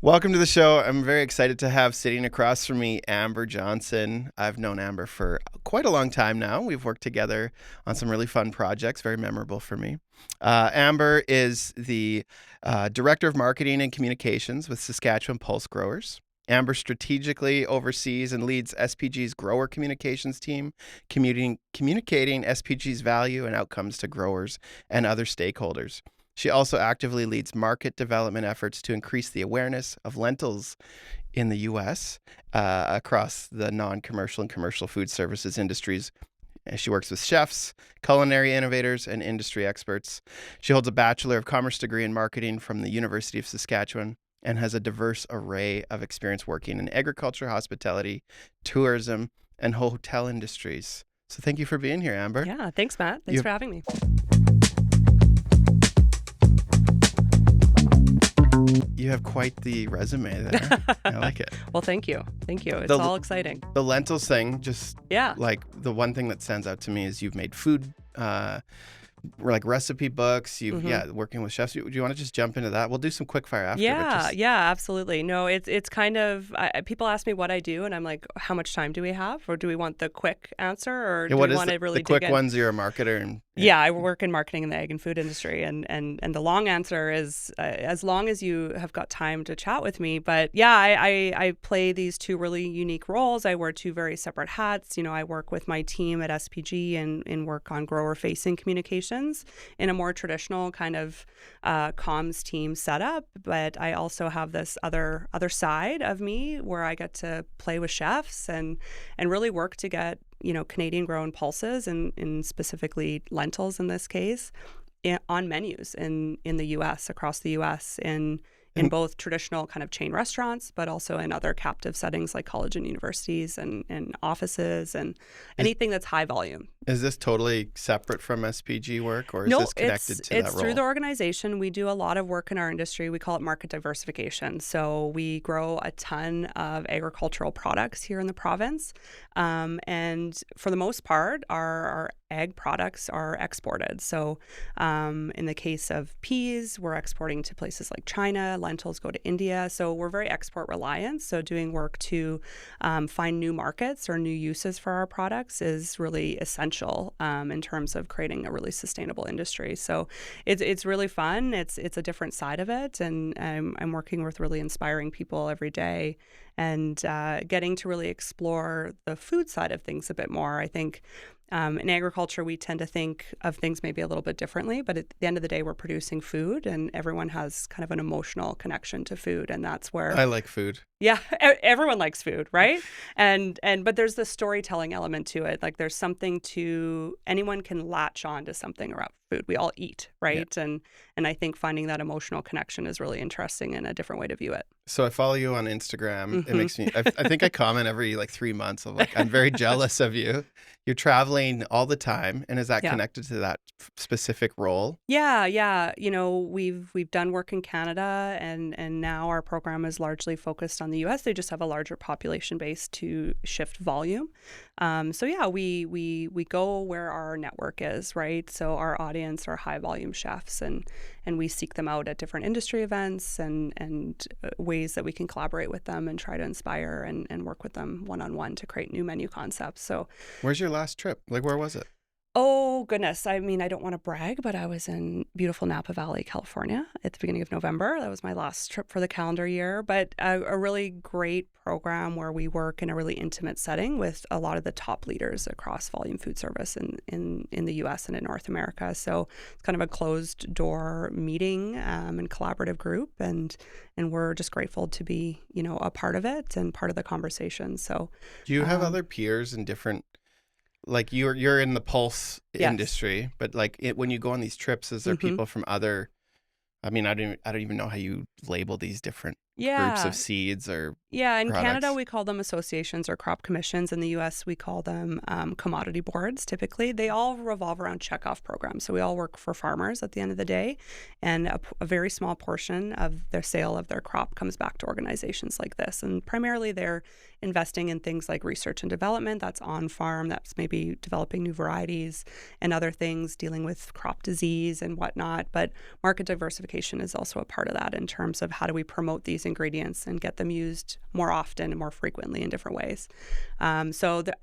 Welcome to the show. I'm very excited to have sitting across from me Amber Johnson. I've known Amber for quite a long time now. We've worked together on some really fun projects, very memorable for me. Amber is the Director of Marketing and Communications with Saskatchewan Pulse Growers. Amber strategically oversees and leads SPG's grower communications team, communicating SPG's value and outcomes to growers and other stakeholders. She also actively leads market development efforts to increase the awareness of lentils in the U.S. Across the non-commercial and commercial food services industries. She works with chefs, culinary innovators, and industry experts. She holds a Bachelor of Commerce degree in marketing from the University of Saskatchewan and has a diverse array of experience working in agriculture, hospitality, tourism, and hotel industries. So thank you for being here, Amber. Yeah, thanks, Matt. Thanks for having me. You have quite the resume there. I like it. Well, thank you. Thank you. It's all exciting. The lentils thing, Yeah. like the one thing that stands out to me is you've made food, like recipe books. Working with chefs. Do you want to just jump into that? We'll do some quick fire after. Yeah, absolutely. No, it's kind of, people ask me what I do and I'm like, how much time do we have? Or do we want the quick answer or do we want to really the quick dig in? ones? You're a marketer. And Yeah, I work in marketing in the egg and food industry. And the long answer is as long as you have got time to chat with me. But yeah, I play these two really unique roles. I wear two very separate hats. You know, I work with my team at SPG and work on grower-facing communications in a more traditional kind of comms team setup. But I also have this other side of me where I get to play with chefs and really work to get Canadian grown pulses and specifically lentils in this case on menus in the U.S., across the U.S., in both traditional kind of chain restaurants, but also in other captive settings like college and universities and offices and anything that's high volume. Is this totally separate from SPG work, or is this connected to that role? It's through the organization. We do a lot of work in our industry. We call it market diversification. So we grow a ton of agricultural products here in the province. And for the most part, our egg products are exported. So in the case of peas, we're exporting to places like China. Lentils go to India. So we're very export reliant. So doing work to find new markets or new uses for our products is really essential in terms of creating a really sustainable industry. So it's really fun. It's a different side of it. And I'm working with really inspiring people every day and getting to really explore the food side of things a bit more. I think in agriculture, we tend to think of things maybe a little bit differently, but at the end of the day, we're producing food and everyone has kind of an emotional connection to food. And that's where I like food. Yeah, everyone likes food, right? But there's the storytelling element to it. Like there's something to, anyone can latch on to something around food. We all eat, right? Yeah. And I think finding that emotional connection is really interesting and a different way to view it. So I follow you on Instagram. Mm-hmm. It makes me, I think I comment every like 3 months of like, I'm very jealous of you. You're traveling all the time. And is that connected to that specific role? Yeah. We've done work in Canada and now our program is largely focused on the U.S. They just have a larger population base to shift volume. We go where our network is, right? So our audience are high volume chefs and we seek them out at different industry events and ways that we can collaborate with them and try to inspire and work with them one-on-one to create new menu concepts. So where's your last trip? Like, where was it? Oh, goodness. I mean, I don't want to brag, but I was in beautiful Napa Valley, California at the beginning of November. That was my last trip for the calendar year, but a really great program where we work in a really intimate setting with a lot of the top leaders across volume food service in the U.S. and in North America. So it's kind of a closed door meeting and collaborative group, and we're just grateful to be, a part of it and part of the conversation. So do you have other peers in different, like you're in the pulse industry, but like when you go on these trips, is there people from other, I mean, I don't even know how you label these different groups of seeds or in products. Canada we call them associations or crop commissions. In the US we call them commodity boards. Typically they all revolve around checkoff programs, so we all work for farmers at the end of the day, and a very small portion of their sale of their crop comes back to organizations like this, and primarily they're investing in things like research and development that's on farm, that's maybe developing new varieties and other things, dealing with crop disease and whatnot. But market diversification diversification is also a part of that in terms of how do we promote these ingredients and get them used more often and more frequently in different ways.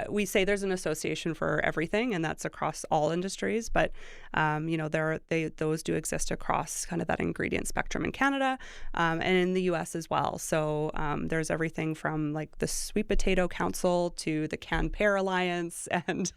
We say there's an association for everything, and that's across all industries, but those do exist across kind of that ingredient spectrum in Canada and in the US as well. So there's everything from like the Sweet Potato Council to the Canned Pear Alliance, and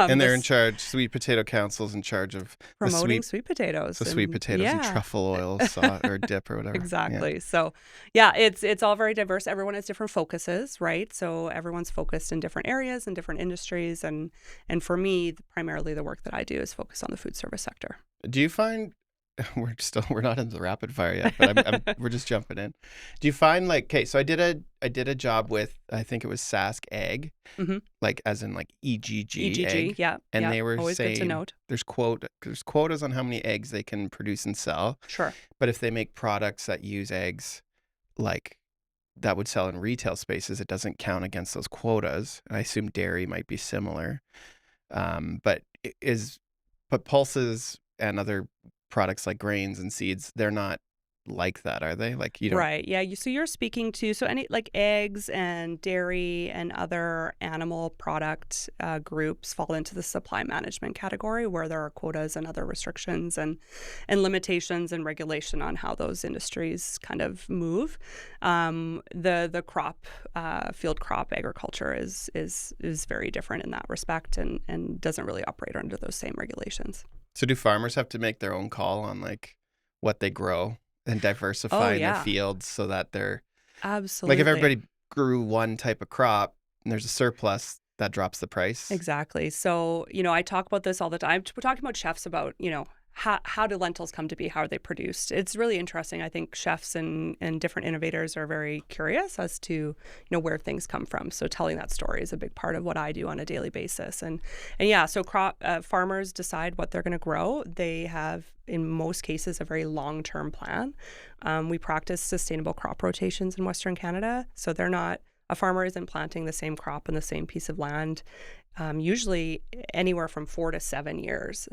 they're in charge. Sweet Potato Council's in charge of promoting sweet potatoes. So sweet potatoes and truffle oil sauce or dip or whatever. Exactly. Yeah. So yeah, it's all very diverse. Everyone has different focuses, right? So everyone's focused in different areas and different industries. And for me, primarily the work that I do is focus on the food service sector. Do you find we're not in the rapid fire yet, but we're just jumping in. Do you find so I did a job with, I think it was Sask Egg, like as in like EGG egg, yeah, and they were always saying good to note. There's quotas on how many eggs they can produce and sell. Sure, but if they make products that use eggs, like that would sell in retail spaces, it doesn't count against those quotas. I assume dairy might be similar, but pulses and other products like grains and seeds, they're not like that, are they? Like, you don't... Right. Yeah. So you're speaking to any like eggs and dairy and other animal product groups fall into the supply management category, where there are quotas and other restrictions and limitations and regulation on how those industries kind of move. The crop field crop agriculture is very different in that respect and doesn't really operate under those same regulations. So do farmers have to make their own call on like what they grow and diversify their fields so that they're... Absolutely. Like if everybody grew one type of crop and there's a surplus, that drops the price? Exactly. So, I talk about this all the time. We're talking about chefs about, how do lentils come to be? How are they produced? It's really interesting. I think chefs and different innovators are very curious as to, where things come from. So telling that story is a big part of what I do on a daily basis. And yeah, so farmers decide what they're going to grow. They have, in most cases, a very long-term plan. We practice sustainable crop rotations in Western Canada. So a farmer isn't planting the same crop on the same piece of land, usually anywhere from 4 to 7 years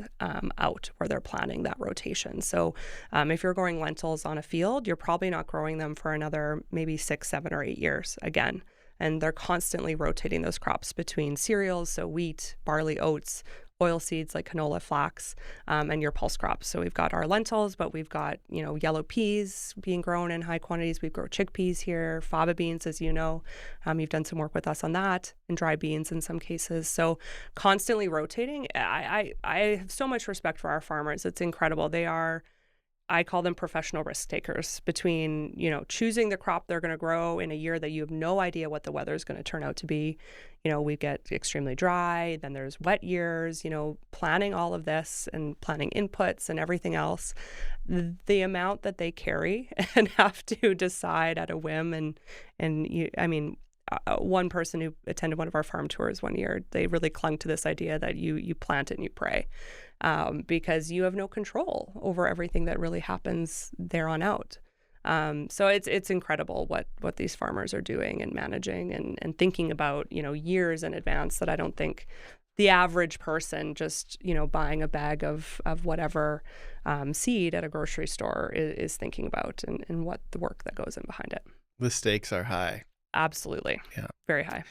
out where they're planning that rotation. So if you're growing lentils on a field, you're probably not growing them for another maybe 6, 7, or 8 years again. And they're constantly rotating those crops between cereals, so wheat, barley, oats, oil seeds like canola, flax, and your pulse crops. So we've got our lentils, but we've got, yellow peas being grown in high quantities. We grow chickpeas here, faba beans, as you know. You've done some work with us on that, and dry beans in some cases. So constantly rotating. I have so much respect for our farmers. It's incredible. I call them professional risk takers between, choosing the crop they're going to grow in a year that you have no idea what the weather is going to turn out to be. We get extremely dry, then there's wet years, planning all of this and planning inputs and everything else. The amount that they carry and have to decide at a whim one person who attended one of our farm tours one year, they really clung to this idea that you plant and you pray. Because you have no control over everything that really happens there on out. So it's incredible what these farmers are doing and managing and thinking about, years in advance that I don't think the average person just, buying a bag of whatever seed at a grocery store is thinking about and what the work that goes in behind it. The stakes are high. Absolutely. Yeah. Very high.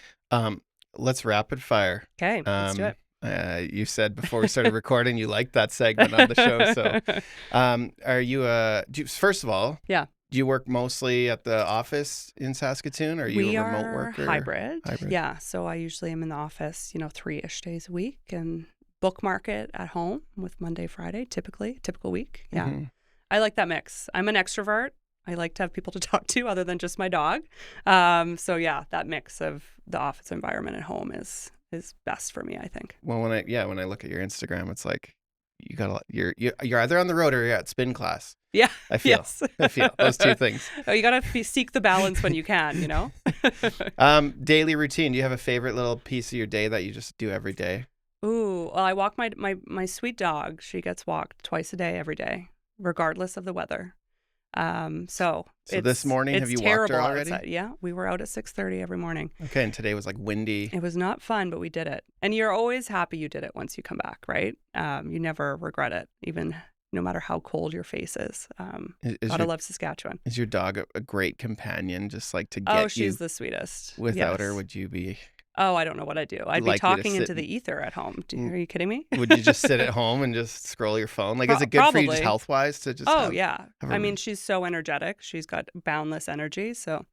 Let's rapid fire. Okay, let's do it. You said before we started recording you liked that segment of the show. So are you first of all, yeah, do you work mostly at the office in Saskatoon, or are you a remote worker? Hybrid. Yeah, so I usually am in the office 3-ish days a week, and book market at home with Monday, Friday, typical week. Yeah. Mm-hmm. I like that mix. I'm an extrovert. I like to have people to talk to other than just my dog. So yeah, that mix of the office environment at home is best for me, I think. Well, when I look at your Instagram, it's like you got you're either on the road or you're at spin class. Yeah, I feel. Yes. I feel those two things. Oh, you got to seek the balance when you can, Daily routine. Do you have a favorite little piece of your day that you just do every day? Ooh, well, I walk my sweet dog. She gets walked twice a day, every day, regardless of the weather. So this morning, have you walked her already? Outside. Yeah, we were out at 6:30 every morning. Okay, and today was like windy. It was not fun, but we did it. And you're always happy you did it once you come back, right? You never regret it, even no matter how cold your face is. Gotta love Saskatchewan. Is your dog a great companion, just like to Oh, get you? she's the sweetest. Without her, Yes. would you be Oh, I don't know what I'd do. I'd be likely to talking sit? into the ether at home. Are you kidding me? Would you just sit at home and just scroll your phone? Like, is it good for you just Probably. health wise to just Oh, have yeah. have I a mean, she's so energetic. She's got boundless energy. So what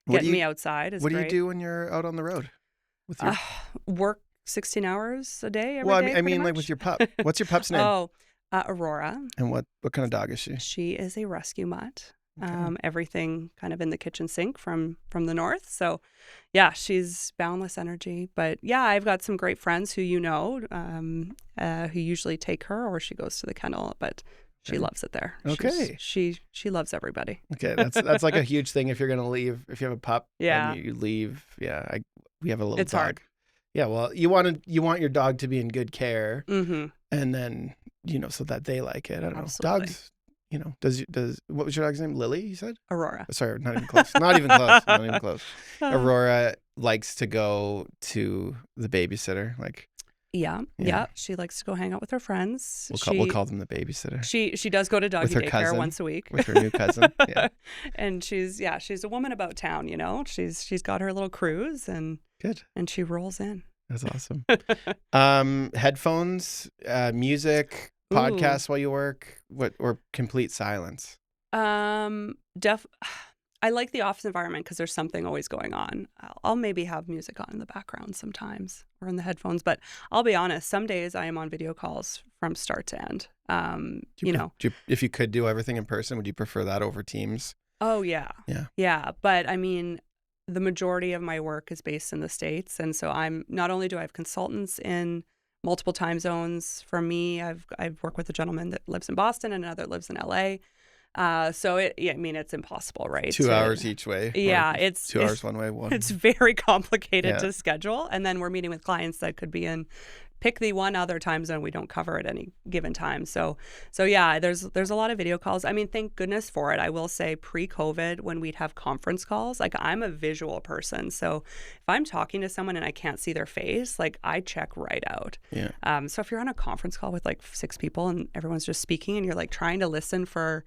do getting you me outside is what do you great. do when you're out on the road with your? Work 16 hours a day, every Well, day, I pretty mean, like with much. your pup. What's your pup's name? Oh, Aurora. And what kind of dog is she? She is a rescue mutt. Okay. Everything kind of in the kitchen sink from the north. So, yeah, she's boundless energy. But yeah, I've got some great friends who who usually take her, or she goes to the kennel. But she Okay. loves it there. Okay. She loves everybody. Okay, that's like a huge thing if you're gonna leave. If you have a pup Yeah. and you leave, yeah. We have a little It's dog. hard. Yeah, well, you want your dog to be in good care, Mm-hmm. and then so that they like it. I don't know. Absolutely. Dogs, does what was your dog's name? Lily, you said? Aurora. Sorry, not even close. Not even close. Not even close. Aurora likes to go to the babysitter. Like, Yeah. She likes to go hang out with her friends. we'll call them the babysitter. She does go to doggy With her daycare cousin? once a week. With her new cousin. Yeah, And she's a woman about town, She's got her little cruise and good. she rolls in. That's awesome. Headphones, music, podcasts while you work, or complete silence? I like the office environment because there's something always going on. I'll maybe have music on in the background sometimes or in the headphones, but I'll be honest, some days I am on video calls from start to end. If you could do everything in person, would you prefer that over Teams? Oh, yeah. Yeah. Yeah. But I mean, the majority of my work is based in the States. And so not only do I have consultants in multiple time zones. For me, I've worked with a gentleman that lives in Boston and another that lives in LA. So it's impossible, right? 2 hours each way. Yeah, or it's 2 hours one way. It's very complicated Yeah. to schedule. And then we're meeting with clients that could be in pick the one other time zone we don't cover at any given time. So yeah, there's a lot of video calls. I mean, thank goodness for it. I will say pre-COVID when we'd have conference calls, like I'm a visual person. So if I'm talking to someone and I can't see their face, like I check right out. Yeah. So if you're on a conference call with like 6 people and everyone's just speaking and you're like trying to listen for,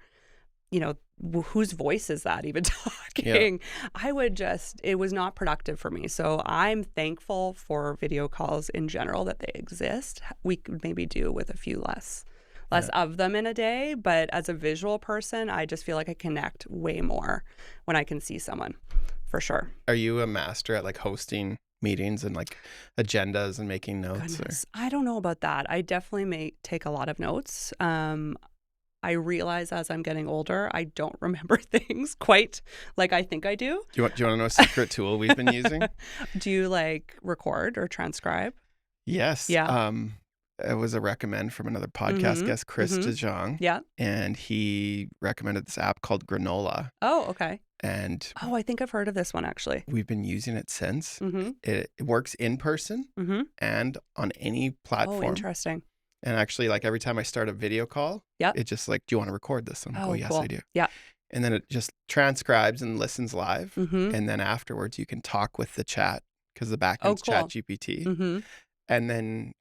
whose voice is that even talking? Yeah. It was not productive for me. So I'm thankful for video calls in general that they exist. We could maybe do with a few less of them in a day. But as a visual person, I just feel like I connect way more when I can see someone, for sure. Are you a master at like hosting meetings and like agendas and making notes? Goodness, I don't know about that. I definitely take a lot of notes. I realize as I'm getting older, I don't remember things quite like I think I do. Do you want to know a secret tool we've been using? Do you like record or transcribe? Yes. Yeah. It was a recommend from another podcast guest, Chris DeJong. Yeah. And he recommended this app called Granola. Oh, okay. And I think I've heard of this one actually. we've been using it since. Mm-hmm. It works in person and on any platform. Oh, interesting. And actually, like every time I start a video call, Yep. it's just like, do you want to record this? I'm like, oh, yes, cool. I do. Yeah. And then it just transcribes and listens live. Mm-hmm. And then afterwards, you can talk with the chat because the backend's cool. Chat GPT. Mm-hmm. And then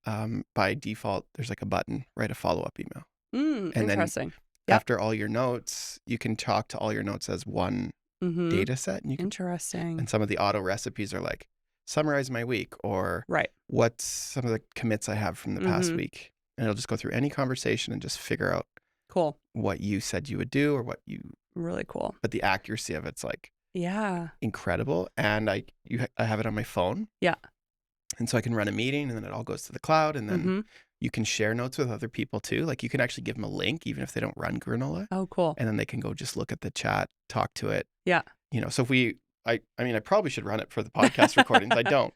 by default, there's like a button, write a follow-up email. And interesting. then after all your notes, you can talk to all your notes as one data set. And you can, Interesting. and some of the auto recipes are like, summarize my week or what's some of the commits I have from the past week. And it'll just go through any conversation and just figure out what you said you would do or what you... Really cool. But the accuracy of it's like incredible. And I have it on my phone. Yeah. And so I can run a meeting and then it all goes to the cloud and then you can share notes with other people too. Like you can actually give them a link even if they don't run Granola. Oh, cool. And then they can go just look at the chat, talk to it. Yeah. So if I probably should run it for the podcast recordings. I don't.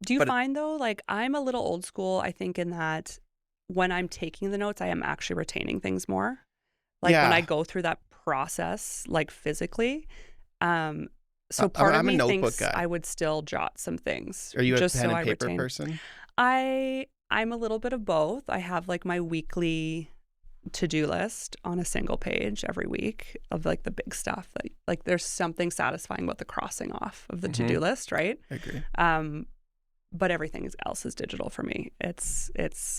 Do you find though, like I'm a little old school, I think in that when I'm taking the notes, I am actually retaining things more. Like when I go through that process, like physically. So part of me thinks I would still jot some things. Are you a just pen so and paper person? I'm a little bit of both. I have like my weekly to-do list on a single page every week of like the big stuff that like there's something satisfying about the crossing off of the to-do list, right? I agree. But everything else is digital for me.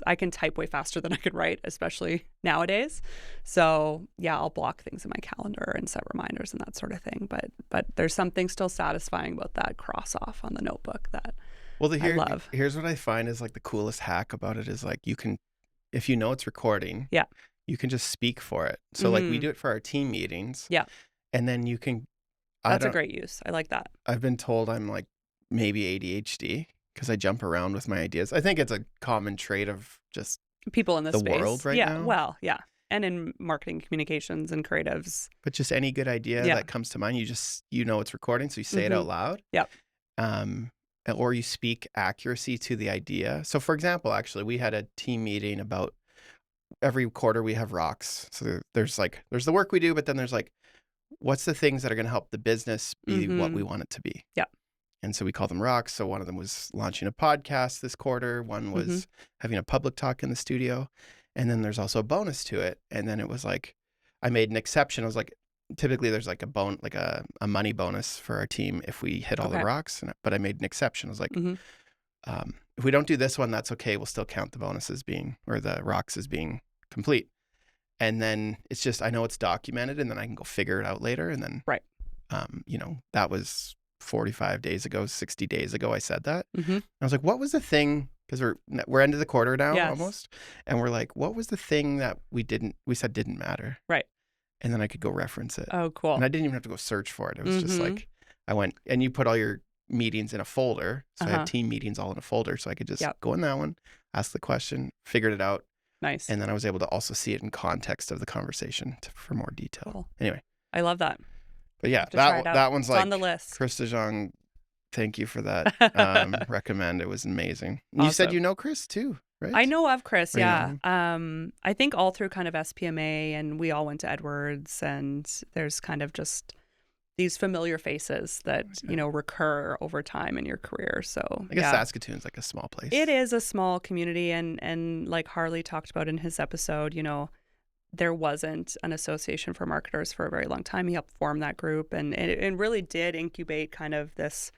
I can type way faster than I could write, especially nowadays. So yeah, I'll block things in my calendar and set reminders and that sort of thing. But there's something still satisfying about that cross off on the notebook that Well, I love. here's what I find is like the coolest hack about it is like you can, if you know it's recording, Yeah. you can just speak for it. So like we Mhm. do it for our team meetings. Yeah. And then you can, That's a great use. I like that. I've been told I'm like maybe ADHD because I jump around with my ideas. I think it's a common trait of just People in this the space. world right Yeah. now. Well, yeah. And in marketing communications and creatives. But just any good idea Yeah. that comes to mind, you know it's recording, so you say it out loud. Yep. Or you speak accuracy to the idea. So for example, actually, we had a team meeting about every quarter we have rocks. So there's the work we do, but then there's like, what's the things that are going to help the business be what we want it to be? Yeah. And so we call them rocks. So one of them was launching a podcast this quarter. One was having a public talk in the studio. And then there's also a bonus to it. And then it was like, I made an exception. I was like, typically there's like a money bonus for our team if we hit all the rocks. But I made an exception. I was like, if we don't do this one, that's okay. We'll still count the bonuses or the rocks as being complete. And then it's just, I know it's documented and then I can go figure it out later. And then, that was 45 days ago, 60 days ago, I said that. I was like, what was the thing? Because we're into the quarter now almost. And we're like, what was the thing that we said didn't matter? Right. And then I could go reference it. Oh, cool. And I didn't even have to go search for it. It was just like, I went, and you put all your meetings in a folder. So I have team meetings all in a folder. So I could just go in that one, ask the question, figured it out. Nice. And then I was able to also see it in context of the conversation for more detail. Cool. Anyway. I love that. But yeah, that one's like on the list. Chris DeJong, thank you for that. Recommend. It was amazing. Awesome. You said you know Chris too, right? I know of Chris, yeah. I think all through kind of SPMA, and we all went to Edwards, and there's kind of just these familiar faces that, recur over time in your career. So I guess Saskatoon's like a small place. It is a small community, and like Harley talked about in his episode, there wasn't an association for marketers for a very long time. He helped form that group, and it really did incubate kind of this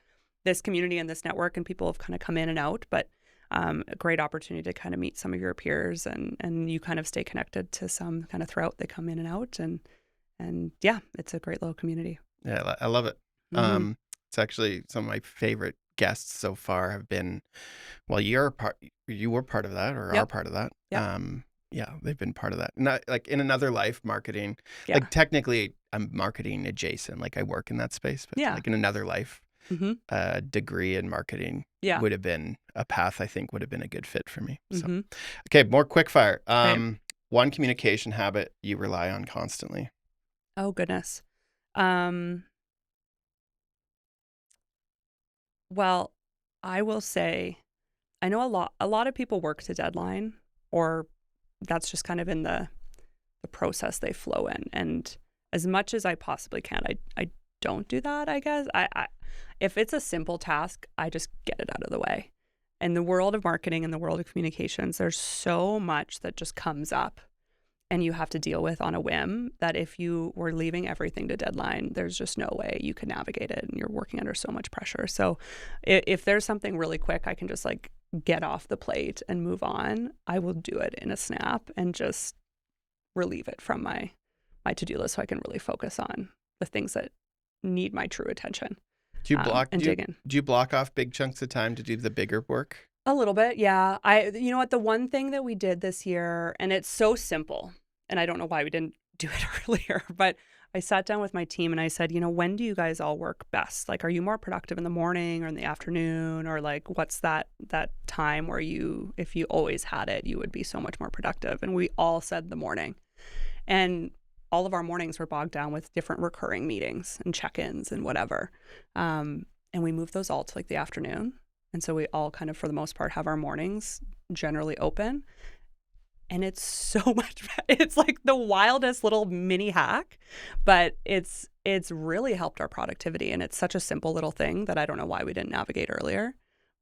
community and this network, and people have kind of come in and out, but a great opportunity to kind of meet some of your peers, and you kind of stay connected to some kind of throughout. They come in and out, and yeah, it's a great little community. Yeah, I love it. It's actually some of my favorite guests so far have been, well, you were part of that, or are part of that. Yeah, they've been part of that. Not like in another life, marketing. Yeah. Like technically, I'm marketing adjacent. Like I work in that space, but like in another life, degree in marketing would have been a path I think would have been a good fit for me. So, okay, more quick fire. One communication habit you rely on constantly. Oh goodness. Well, I will say, I know a lot of people work to deadline, or that's just kind of in the process they flow in. And as much as I possibly can, I don't do that, I guess. I if it's a simple task, I just get it out of the way. In the world of marketing and the world of communications, there's so much that just comes up and you have to deal with on a whim that if you were leaving everything to deadline, there's just no way you could navigate it, and you're working under so much pressure. So if there's something really quick, I can just like get off the plate and move on. I will do it in a snap and just relieve it from my to-do list so I can really focus on the things that need my true attention. Do you block dig in? Do you block off big chunks of time to do the bigger work? A little bit, yeah. You know what, the one thing that we did this year, and it's so simple, and I don't know why we didn't do it earlier, but I sat down with my team and I said, when do you guys all work best? Like, are you more productive in the morning or in the afternoon? Or like, what's that time where if you always had it, you would be so much more productive? And we all said the morning. And all of our mornings were bogged down with different recurring meetings and check-ins and whatever. And we moved those all to like the afternoon. And so we all kind of, for the most part, have our mornings generally open. And it's so much, it's like the wildest little mini hack, but it's really helped our productivity. And it's such a simple little thing that I don't know why we didn't navigate earlier,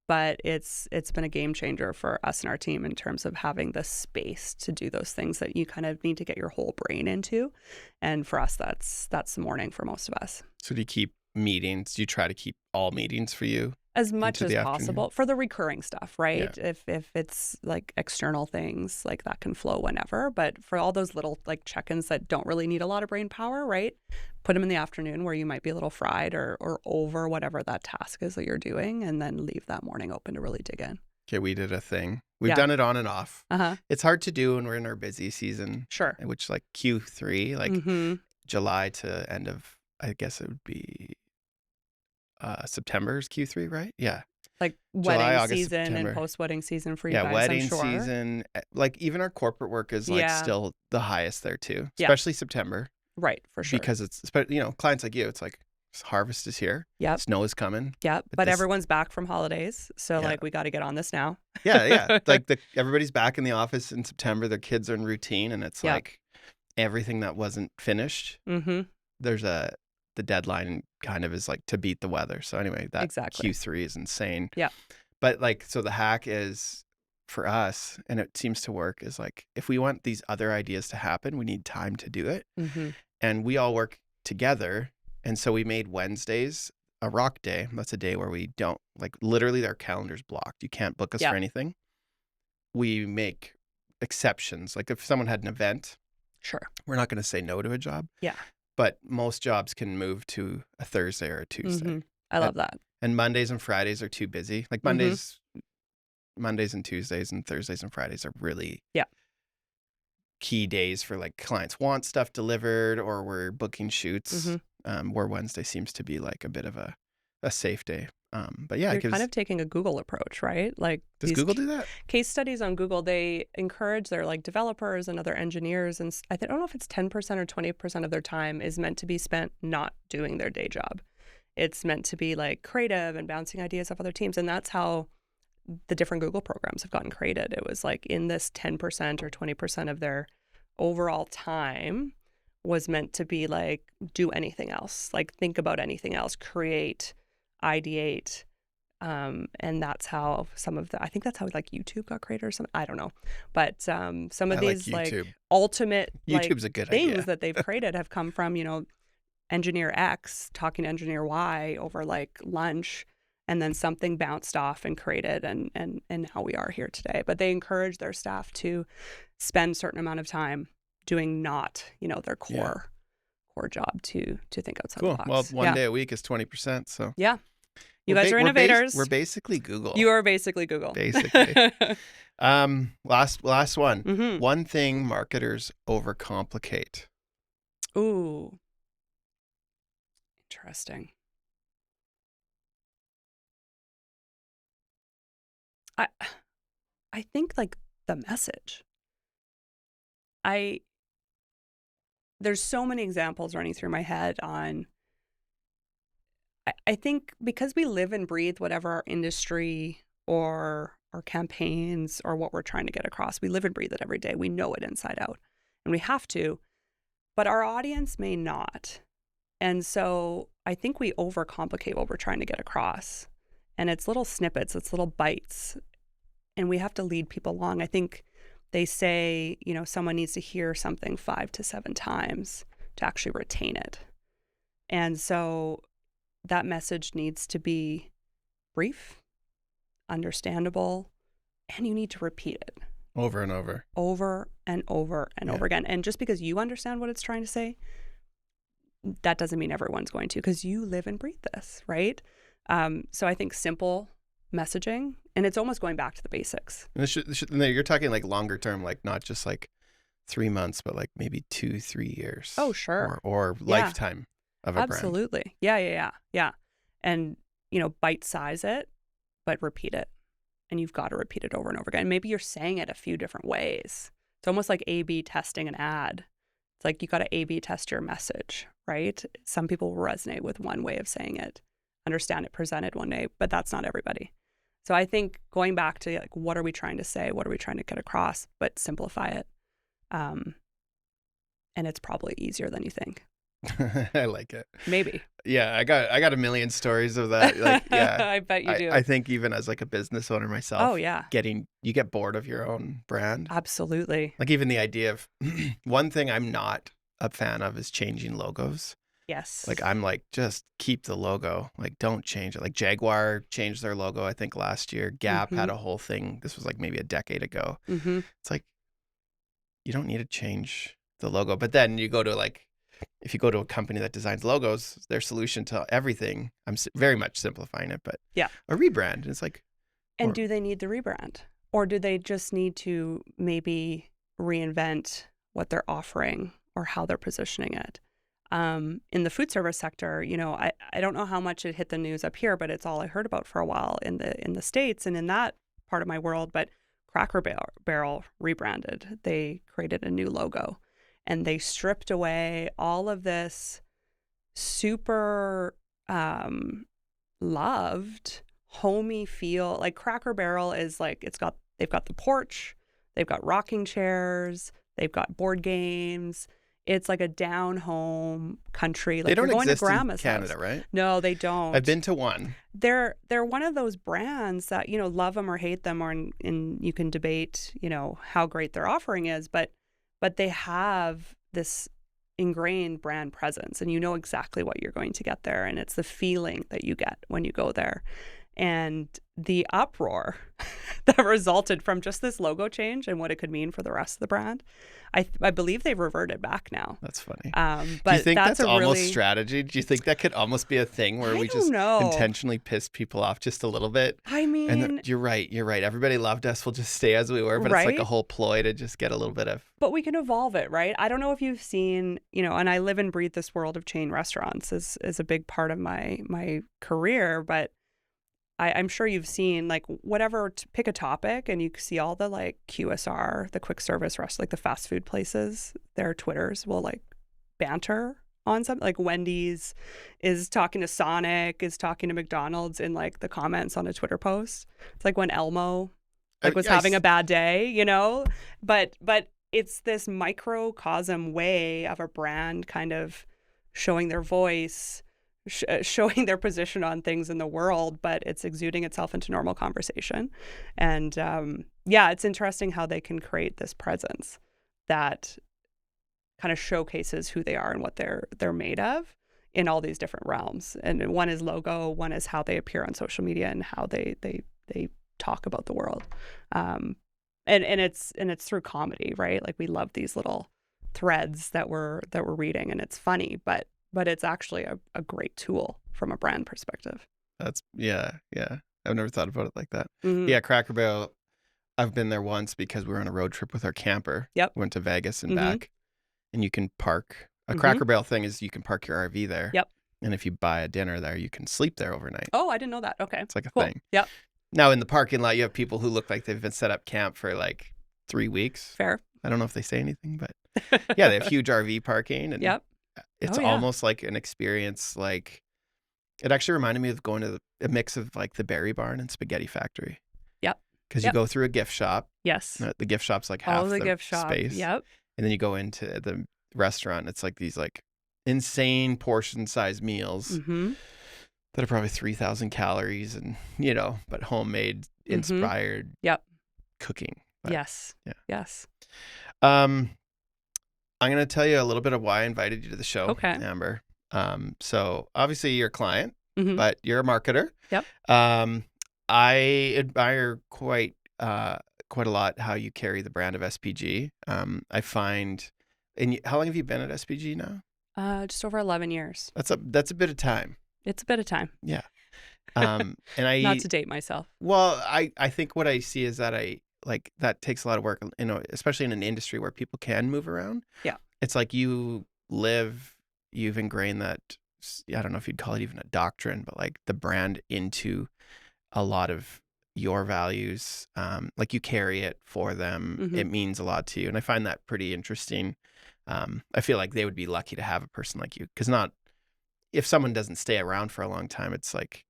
but it's been a game changer for us and our team in terms of having the space to do those things that you kind of need to get your whole brain into. And for us, that's the morning for most of us. So do you keep meetings? Do you try to keep all meetings for you as much into as the afternoon. possible for the recurring stuff, Yeah. right? If it's like external things, like that can flow whenever. But for all those little like check-ins that don't really need a lot of brain power, right? Put them in the afternoon where you might be a little fried or over whatever that task is that you're doing, and then leave that morning open to really dig in. Okay, we did a thing. We've Yeah. done it on and off. Uh-huh. It's hard to do when we're in our busy season, Sure. which like Q3, like Mm-hmm. July to end of, I guess it would be September's Q3, right? Yeah. Like July, wedding August, season September. and post-wedding season for you Yeah, guys, I'm wedding sure. season. Like even our corporate work is like Yeah. still the highest there too, Yeah. especially September, Right, for sure. because it's, clients like you, it's like harvest is here, Yep. snow is coming. Yep. But But this- everyone's back from holidays. So Yeah. like we got to get on this now. Yeah. Like everybody's back in the office in September. Their kids are in routine, and it's Yeah. like everything that wasn't finished. Mm-hmm. There's the deadline kind of is like to beat the weather. So anyway, that Exactly. Q3 is insane. Yeah. But like, so the hack is for us, and it seems to work, is like if we want these other ideas to happen, we need time to do it, Mm-hmm. and we all work together. And so we made Wednesdays a rock day. That's a day where we don't, like, literally our calendar's blocked. You can't book us Yeah. for anything. We make exceptions. Like if someone had an event, Sure. we're not going to say no to a job. Yeah. But most jobs can move to a Thursday or a Tuesday. Mm-hmm. I love that. And Mondays and Fridays are too busy. Like Mondays and Tuesdays and Thursdays and Fridays are really Yeah. key days for like clients want stuff delivered, or we're booking shoots. Where Wednesday seems to be like a bit of a safe day. But yeah, You're kind of taking a Google approach, right? Like does these Google do that? case studies on Google, they encourage their like developers and other engineers, and I don't know if it's 10% or 20% of their time is meant to be spent not doing their day job. It's meant to be like creative and bouncing ideas off other teams, and that's how the different Google programs have gotten created. It was like in this 10% or 20% of their overall time was meant to be like do anything else, like think about anything else, create, ideate. And that's how I think that's how like YouTube got created or something. I don't know. But some of I these like like YouTube. ultimate YouTube's a good things idea. that they've created have come from, engineer X talking to engineer Y over like lunch, and then something bounced off and created and now we are here today. But they encourage their staff to spend a certain amount of time doing not, their core job to think outside Cool. the box. Well, one day a week is 20%. So Yeah. You we're guys ba- are we're bas- innovators. We're basically Google. You are basically Google. Basically. Last one. Mhm. One thing marketers overcomplicate. Ooh. Interesting. I think like the message. There's so many examples running through my head on I think because we live and breathe whatever our industry or our campaigns or what we're trying to get across, we live and breathe it every day. We know it inside out, and we have to, but our audience may not. And so I think we overcomplicate what we're trying to get across, and it's little snippets, it's little bites, and we have to lead people along. I think they say, someone needs to hear something 5 to 7 times to actually retain it. And so that message needs to be brief, understandable, and you need to repeat it Over and over. over and over and over again. And just because you understand what it's trying to say, that doesn't mean everyone's going to, because you live and breathe this, right? So I think simple messaging, and it's almost going back to the basics. And no, you're talking like longer term, like not just like 3 months, but like maybe 2-3 years. Oh, sure. Or lifetime of a brand. Absolutely. Yeah. And, bite size it, but repeat it. And you've got to repeat it over and over again. Maybe you're saying it a few different ways. It's almost like A/B testing an ad. It's like you got to A/B test your message, right? Some people will resonate with one way of saying it, understand it presented one way, but that's not everybody. So I think going back to like, what are we trying to say? What are we trying to get across? But simplify it. And it's probably easier than you think. I like it. Maybe. Yeah, I got a million stories of that. Like, yeah, I bet you do. I think even as like a business owner myself, Oh, yeah. you get bored of your own brand. Absolutely. Like even the idea of one thing I'm not a fan of is changing logos. Yes. Like I'm like, just keep the logo. Like don't change it. Like Jaguar changed their logo, I think last year. Gap Mm-hmm. had a whole thing. This was like maybe a decade ago. Mm-hmm. It's like you don't need to change the logo. But then you go to like, if you go to a company that designs logos, their solution to everything, I'm very much simplifying it, but Yeah. a rebrand. And it's like, And or, do they need the rebrand? Or do they just need to maybe reinvent what they're offering or how they're positioning it? In the food service sector, I don't know how much it hit the news up here, but it's all I heard about for a while in the States and in that part of my world. But Cracker Barrel rebranded. They created a new logo and they stripped away all of this super loved homey feel. Like Cracker Barrel is like they've got the porch, they've got rocking chairs, they've got board games. It's like a down home country. they Like you're don't going to exist in grandma's Canada, house. right? No, they don't. I've been to one. They're one of those brands that, love them or hate them, or and you can debate, how great their offering is, but they have this ingrained brand presence and you know exactly what you're going to get there. And it's the feeling that you get when you go there. And the uproar that resulted from just this logo change and what it could mean for the rest of the brand, I believe they've reverted back now. That's funny. But do you think that's almost really... strategy? Do you think that could almost be a thing where I we don't just know. intentionally piss people off just a little bit? I mean, And you're right. Everybody loved us. We'll just stay as we were. But it's like a right? whole ploy to just get a little bit of. But we can evolve it, right? I don't know if you've seen, and I live and breathe this world of chain restaurants is a big part of my career, but I'm sure you've seen like whatever, pick a topic and you see all the like QSR, the quick service rest, like the fast food places, their Twitters will like banter on something. Like Wendy's is talking to Sonic, is talking to McDonald's in like the comments on a Twitter post. It's like when Elmo was having a bad day, but it's this microcosm way of a brand kind of showing their voice, showing their position on things in the world, but it's exuding itself into normal conversation. And it's interesting how they can create this presence that kind of showcases who they are and what they're made of in all these different realms. And one is logo, one is how they appear on social media and how they talk about the world. And it's through comedy, right? Like we love these little threads that we're reading and it's funny, but it's actually a great tool from a brand perspective. That's yeah. I've never thought about it like that. Mm-hmm. Yeah, Cracker Barrel. I've been there once because we were on a road trip with our camper. Yep. We went to Vegas and Mm-hmm. back, and you can park. A Mm-hmm. Cracker Barrel thing is you can park your RV there. Yep. And if you buy a dinner there, you can sleep there overnight. Oh, I didn't know that. Okay. It's like a Cool. thing. Yep. Now in the parking lot, you have people who look like they've been set up camp for like 3 weeks. Fair. I don't know if they say anything, but yeah, they have huge RV parking, and Yep. it's Oh, yeah. almost like an experience. Like it actually reminded me of going to a mix of like the Berry Barn and Spaghetti Factory. Yep. Because you go through a gift shop. Yes. The gift shop's like half All the the gift shop. space. Yep. And then you go into the restaurant. It's like these like insane portion size meals Mm-hmm. that are probably 3,000 calories and, but homemade inspired Yep. cooking. But, Yes. Yeah. Yes. I'm going to tell you a little bit of why I invited you to the show, Okay. Amber. So obviously you're a client, Mm-hmm. but you're a marketer. Yep. I admire quite a lot how you carry the brand of SPG. I find, and how long have you been at SPG now? Just over 11 years. That's a bit of time. It's a bit of time. Yeah. And I Not to date myself. Well, I think what I see is that that takes a lot of work, especially in an industry where people can move around. Yeah. It's like you've ingrained that, I don't know if you'd call it even a doctrine, but like the brand into a lot of your values. Like you carry it for them. Mm-hmm. It means a lot to you. And I find that pretty interesting. I feel like they would be lucky to have a person like you, because if someone doesn't stay around for a long time, it's like,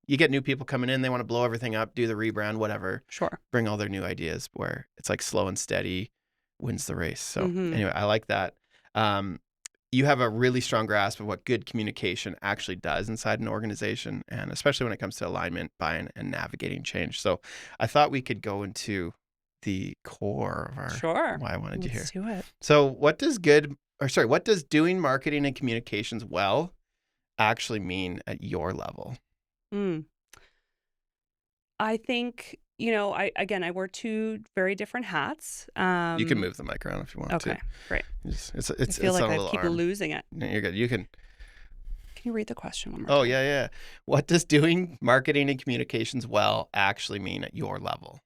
you get new people coming in, they want to blow everything up, do the rebrand, whatever. Sure. Bring all their new ideas, where it's like slow and steady wins the race. So Anyway, I like that. You have a really strong grasp of what good communication actually does inside an organization, and especially when it comes to alignment, buying, and navigating change. So I thought we could go into the core of our Sure. why I wanted you here. Let's do it. So what does good what does doing marketing and communications well actually mean at your level? Mm. I think, I wear two very different hats. You can move the mic around if you want to. Okay, great. I feel It's like on a I little keep arm. losing it. No, you're good. You can. Can you read the question one more Oh time? yeah. What does doing marketing and communications well actually mean at your level?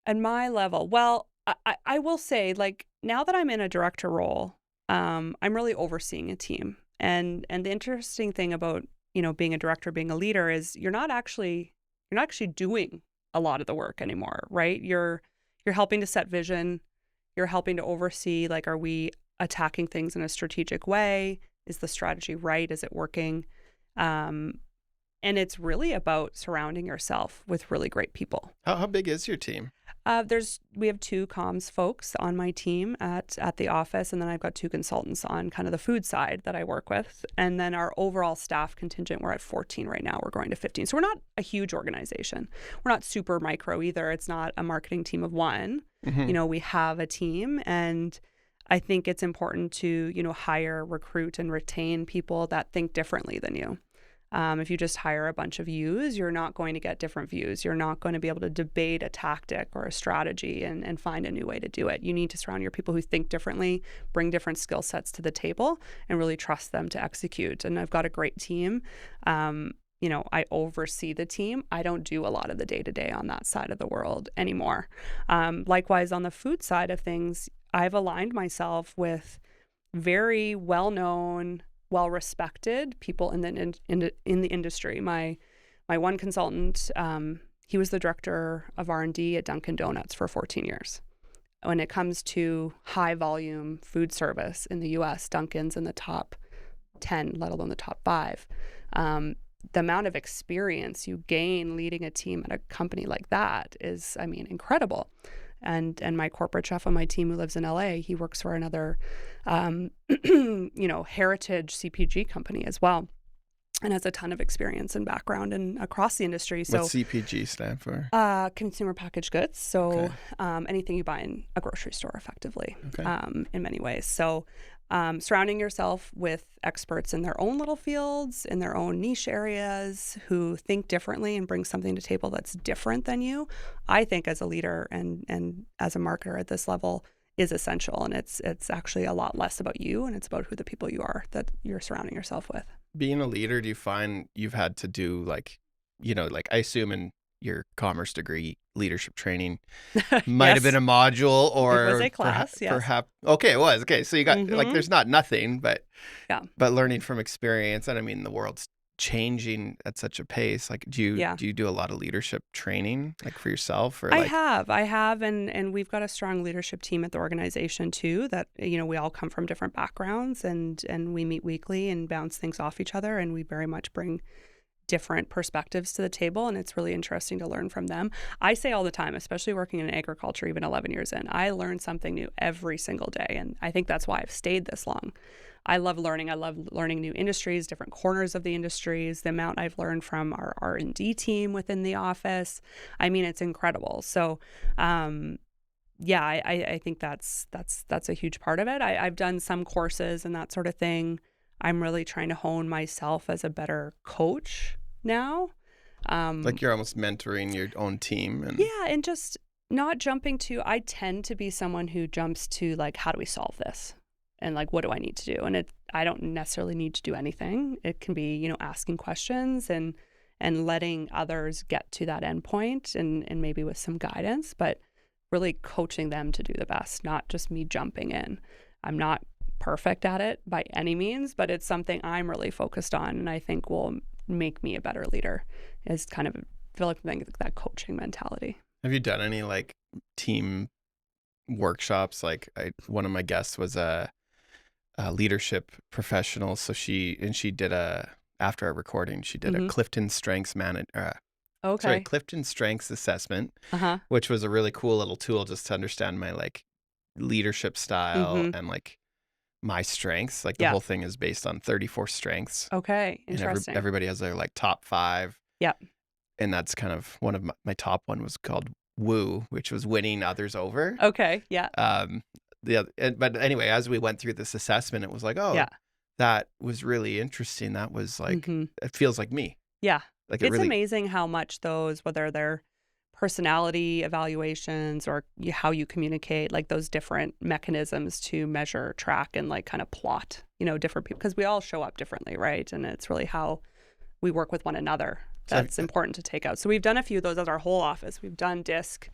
At my level, well, I will say, like, now that I'm in a director role, I'm really overseeing a team. And the interesting thing about, being a director, being a leader is you're not actually doing a lot of the work anymore, right? You're helping to set vision, you're helping to oversee, like, are we attacking things in a strategic way? Is the strategy right? Is it working? Um, and it's really about surrounding yourself with really great people. How big is your team? We have two comms folks on my team at the office, and then I've got two consultants on kind of the food side that I work with. And then our overall staff contingent, we're at 14 right now. We're growing to 15. So we're not a huge organization. We're not super micro either. It's not a marketing team of one. Mm-hmm. We have a team, and I think it's important to, hire, recruit, and retain people that think differently than you. If you just hire a bunch of yous, you're not going to get different views. You're not going to be able to debate a tactic or a strategy and find a new way to do it. You need to surround your people who think differently, bring different skill sets to the table, and really trust them to execute. And I've got a great team. I oversee the team. I don't do a lot of the day-to-day on that side of the world anymore. Likewise, on the food side of things, I've aligned myself with very well-known, well-respected people in the industry. My one consultant, he was the director of R&D at Dunkin' Donuts for 14 years. When it comes to high volume food service in the U.S., Dunkin's in the top 10, let alone the top 5. The amount of experience you gain leading a team at a company like that is, incredible. And my corporate chef on my team, who lives in LA, he works for another, heritage CPG company as well, and has a ton of experience and background and across the industry. So, What's CPG stand for? Consumer packaged goods. So, Okay. anything you buy in a grocery store, effectively, Okay. in many ways. So, surrounding yourself with experts in their own little fields, in their own niche areas, who think differently and bring something to the table that's different than you, I think as a leader and as a marketer at this level is essential. And it's actually a lot less about you, and it's about who the people you are that you're surrounding yourself with. Being a leader, do you find you've had to do I assume in your commerce degree, leadership training might have been a module or It was a class, yes. perhaps. Okay, it was. Okay, so you got there's not nothing, but Yeah. but learning from experience, and the world's changing at such a pace. Like, do you do a lot of leadership training, like, for yourself, or I like? have, and we've got a strong leadership team at the organization too. That we all come from different backgrounds, and we meet weekly and bounce things off each other, and we very much bring different perspectives to the table, and it's really interesting to learn from them. I say all the time, especially working in agriculture, even 11 years in, I learn something new every single day, and I think that's why I've stayed this long. I love learning. I love learning new industries, different corners of the industries. The amount I've learned from our R&D team within the office, it's incredible. So, I think that's a huge part of it. I've done some courses and that sort of thing. I'm really trying to hone myself as a better coach now. Like, you're almost mentoring your own team, and Yeah, and just not jumping to, I tend to be someone who jumps to, like, how do we solve this? And, like, what do I need to do? And I don't necessarily need to do anything. It can be, asking questions and letting others get to that end point, and maybe with some guidance, but really coaching them to do the best, not just me jumping in. I'm not perfect at it by any means, but it's something I'm really focused on, and I think will make me a better leader, is kind of developing that coaching mentality. have you done any, like, team workshops? Like, one of my guests was a leadership professional, so she did after our recording, she did a Clifton Strengths Okay. Clifton Strengths assessment, Uh-huh. which was a really cool little tool just to understand my, like, leadership style and, like, my strengths. Like, the Yeah. whole thing is based on 34 strengths, Okay. and Interesting. everybody has their, like, top 5. Yep. And that's kind of one of my top one was called Woo, which was winning others over. Okay. Yeah. but anyway, as we went through this assessment, it was like, oh, Yeah. that was really interesting. That was like, hmm it feels like me. Yeah. Like it It's really, amazing how much those, whether they're personality evaluations or how you communicate, like those different mechanisms to measure, track, and like kind of plot, different people, because we all show up differently, right? And it's really how we work with one another so that's important to take out. So we've done a few of those as our whole office. We've done DISC.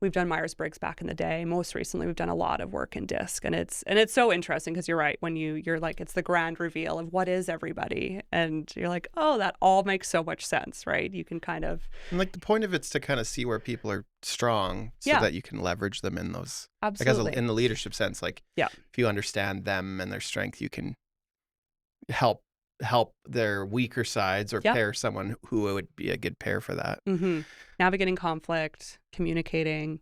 We've done Myers-Briggs back in the day. Most recently, we've done a lot of work in DISC, and it's so interesting because you're right. When you're like, it's the grand reveal of what is everybody, and you're like, oh, that all makes so much sense, right? You can kind of and like the point of it's to kind of see where people are strong so that you can leverage them in those, absolutely like in the leadership sense, like if you understand them and their strength, you can help their weaker sides or pair someone who would be a good pair for that. Navigating conflict, communicating,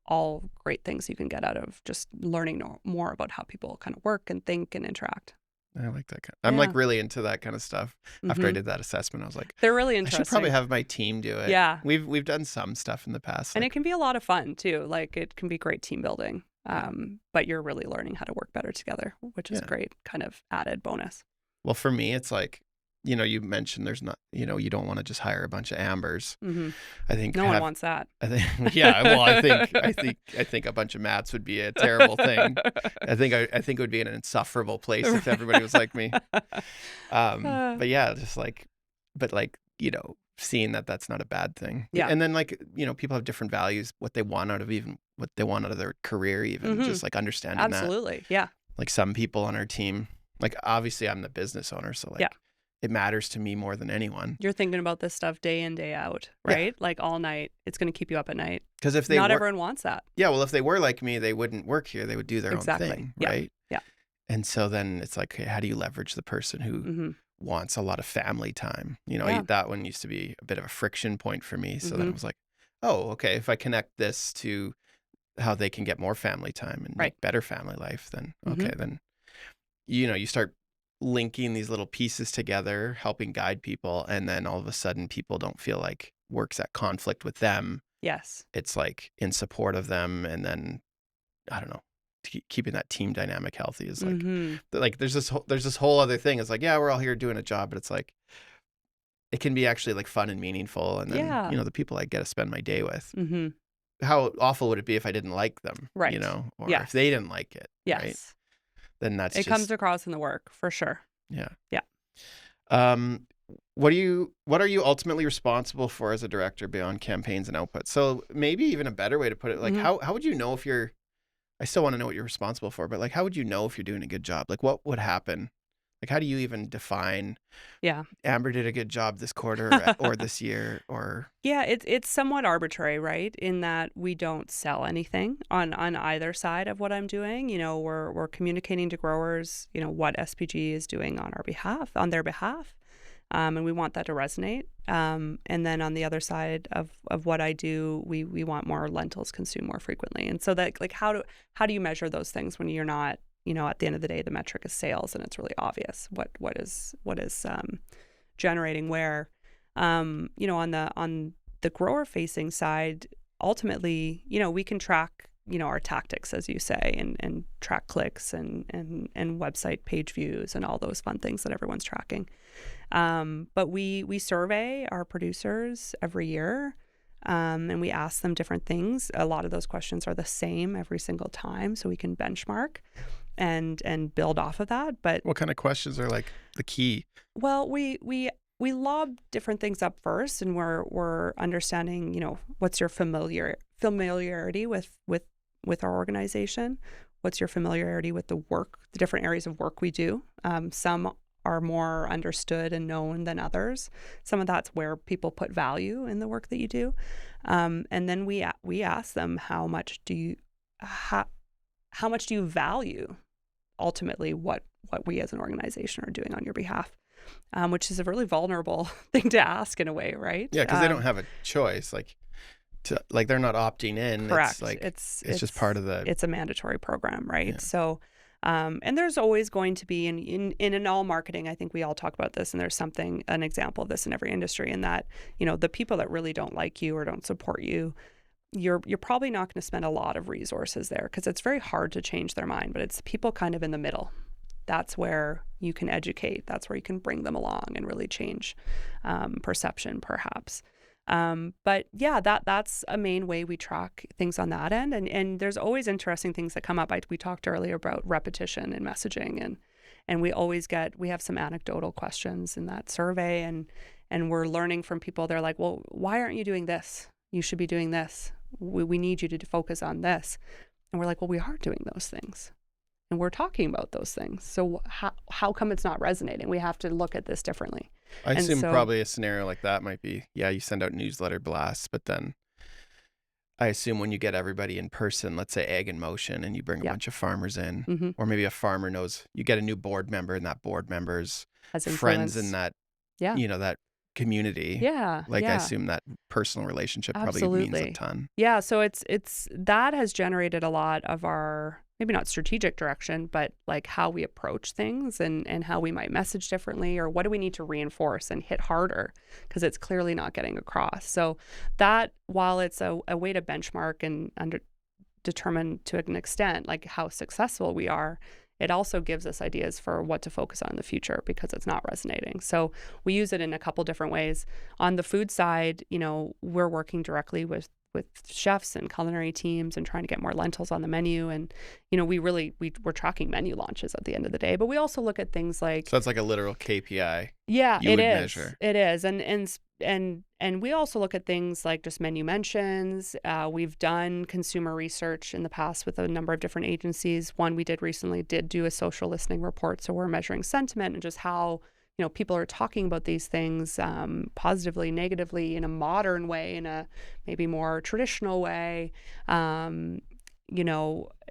all great things you can get out of just learning more about how people kind of work and think and interact. I like that. I'm like really into that kind of stuff. After I did that assessment, I was like, they're really interesting. I should probably have my team do it. Yeah. We've done some stuff in the past. And it can be a lot of fun too. Like it can be great team building. But you're really learning how to work better together, which is great kind of added bonus. Well, for me, it's like, you mentioned there's not, you don't want to just hire a bunch of Ambers. I think no one wants that. I think, well, I think a bunch of Matts would be a terrible thing. I think it would be an insufferable place if everybody was like me. But yeah, just like, seeing that that's not a bad thing. Yeah. And then like, people have different values, what they want out of their career, even just like understanding that. Absolutely. Yeah. Like some people on our team, like obviously I'm the business owner, so like it matters to me more than anyone. You're thinking about this stuff day in, day out, right? Like all night. It's going to keep you up at night. Because if not everyone wants that. Yeah, well, if they were like me, they wouldn't work here. They would do their own thing, right? Yeah. And so then it's like, okay, how do you leverage the person who wants a lot of family time? That one used to be a bit of a friction point for me. So then it was like, oh, okay, if I connect this to how they can get more family time and make better family life, then okay, then you start linking these little pieces together, helping guide people, and then all of a sudden people don't feel like work's at conflict with them. Yes. It's like in support of them, and then I don't know, keeping that team dynamic healthy is like there's this whole other thing. It's like, yeah, we're all here doing a job, but it's like it can be actually like fun and meaningful, and then the people I get to spend my day with. How awful would it be if I didn't like them, right? Or if they didn't like it, right? Then it comes across in the work for sure. Yeah. What are you ultimately responsible for as a director beyond campaigns and output? So maybe even a better way to put it, like how would you know if I still want to know what you're responsible for, but like how would you know if you're doing a good job? Like what would happen? Like how do you even define Amber did a good job this quarter or this year or it's somewhat arbitrary, right? In that we don't sell anything on either side of what I'm doing. We're communicating to growers, what SPG is doing on their behalf. And we want that to resonate. And then on the other side of what I do, we want more lentils consumed more frequently. And so that like how do you measure those things when you're not, at the end of the day, the metric is sales, and it's really obvious what is generating where. On the grower facing side, ultimately, we can track, our tactics, as you say, and track clicks and website page views and all those fun things that everyone's tracking. But we survey our producers every year. And we ask them different things. A lot of those questions are the same every single time, so we can benchmark and build off of that. But what kind of questions are like the key? Well, we lob different things up first, and we're understanding, what's your familiarity with our organization? What's your familiarity with the work, the different areas of work we do? Some are more understood and known than others. Some of that's where people put value in the work that you do. And then we ask them how much do you value ultimately what we as an organization are doing on your behalf, which is a really vulnerable thing to ask in a way, right? Yeah, because they don't have a choice. Like they're not opting in. Correct. It's like it's just part of the. It's a mandatory program, right? Yeah. So. And there's always going to be in all marketing, I think we all talk about this, and there's an example of this in every industry, in that, the people that really don't like you or don't support you, you're probably not going to spend a lot of resources there because it's very hard to change their mind, but it's people kind of in the middle. That's where you can educate. That's where you can bring them along and really change perception, perhaps. But yeah, that's a main way we track things on that end. And there's always interesting things that come up. We talked earlier about repetition and messaging, and we have some anecdotal questions in that survey, and we're learning from people. They're like, well, why aren't you doing this? You should be doing this. We need you to focus on this. And we're like, well, we are doing those things. And we're talking about those things. So how come it's not resonating? We have to look at this differently. I assume probably a scenario like that might be, you send out newsletter blasts, but then I assume when you get everybody in person, let's say Ag in Motion, and you bring a bunch of farmers in, or maybe a farmer knows, you get a new board member, and that board member's friends in that, that community. Yeah. I assume that personal relationship probably means a ton. Yeah. So it's that has generated a lot of our, maybe not strategic direction, but like how we approach things and how we might message differently, or what do we need to reinforce and hit harder because it's clearly not getting across. So that, while it's a way to benchmark and determine to an extent like how successful we are, it also gives us ideas for what to focus on in the future because it's not resonating. So we use it in a couple different ways. On the food side, we're working directly with chefs and culinary teams and trying to get more lentils on the menu. And, we're tracking menu launches at the end of the day, but we also look at things like... So it's like a literal KPI. Yeah, it is. Measure. It is. And we also look at things like just menu mentions. We've done consumer research in the past with a number of different agencies. One we did recently did do a social listening report. So we're measuring sentiment and just how people are talking about these things positively, negatively, in a modern way, in a maybe more traditional way.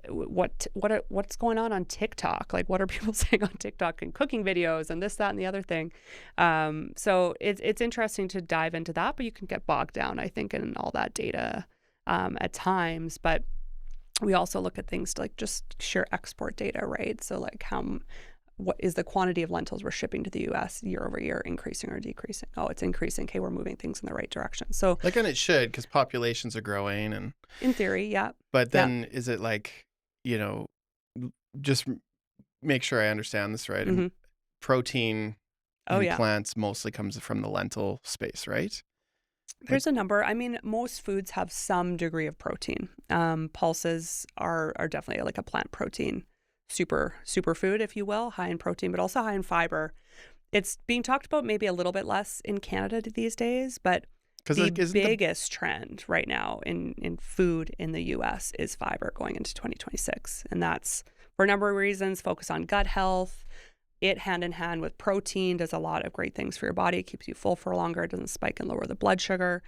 What's going on TikTok? Like, what are people saying on TikTok and cooking videos and this, that, and the other thing? So it's interesting to dive into that, but you can get bogged down, I think, in all that data at times. But we also look at things like just sheer export data, right? So like what is the quantity of lentils we're shipping to the U.S. year over year increasing or decreasing? Oh, it's increasing. Okay, we're moving things in the right direction. So, and it should, because populations are growing, and in theory, yeah. But then is it like, just make sure I understand this right? And protein in plants mostly comes from the lentil space, right? There's a number. I mean, most foods have some degree of protein. Pulses are definitely like a plant protein superfood, if you will, high in protein, but also high in fiber. It's being talked about maybe a little bit less in Canada these days, but the biggest trend right now in food in the U.S. is fiber going into 2026. And that's for a number of reasons. Focus on gut health. It hand in hand with protein does a lot of great things for your body. It keeps you full for longer. It doesn't spike and lower the blood sugar.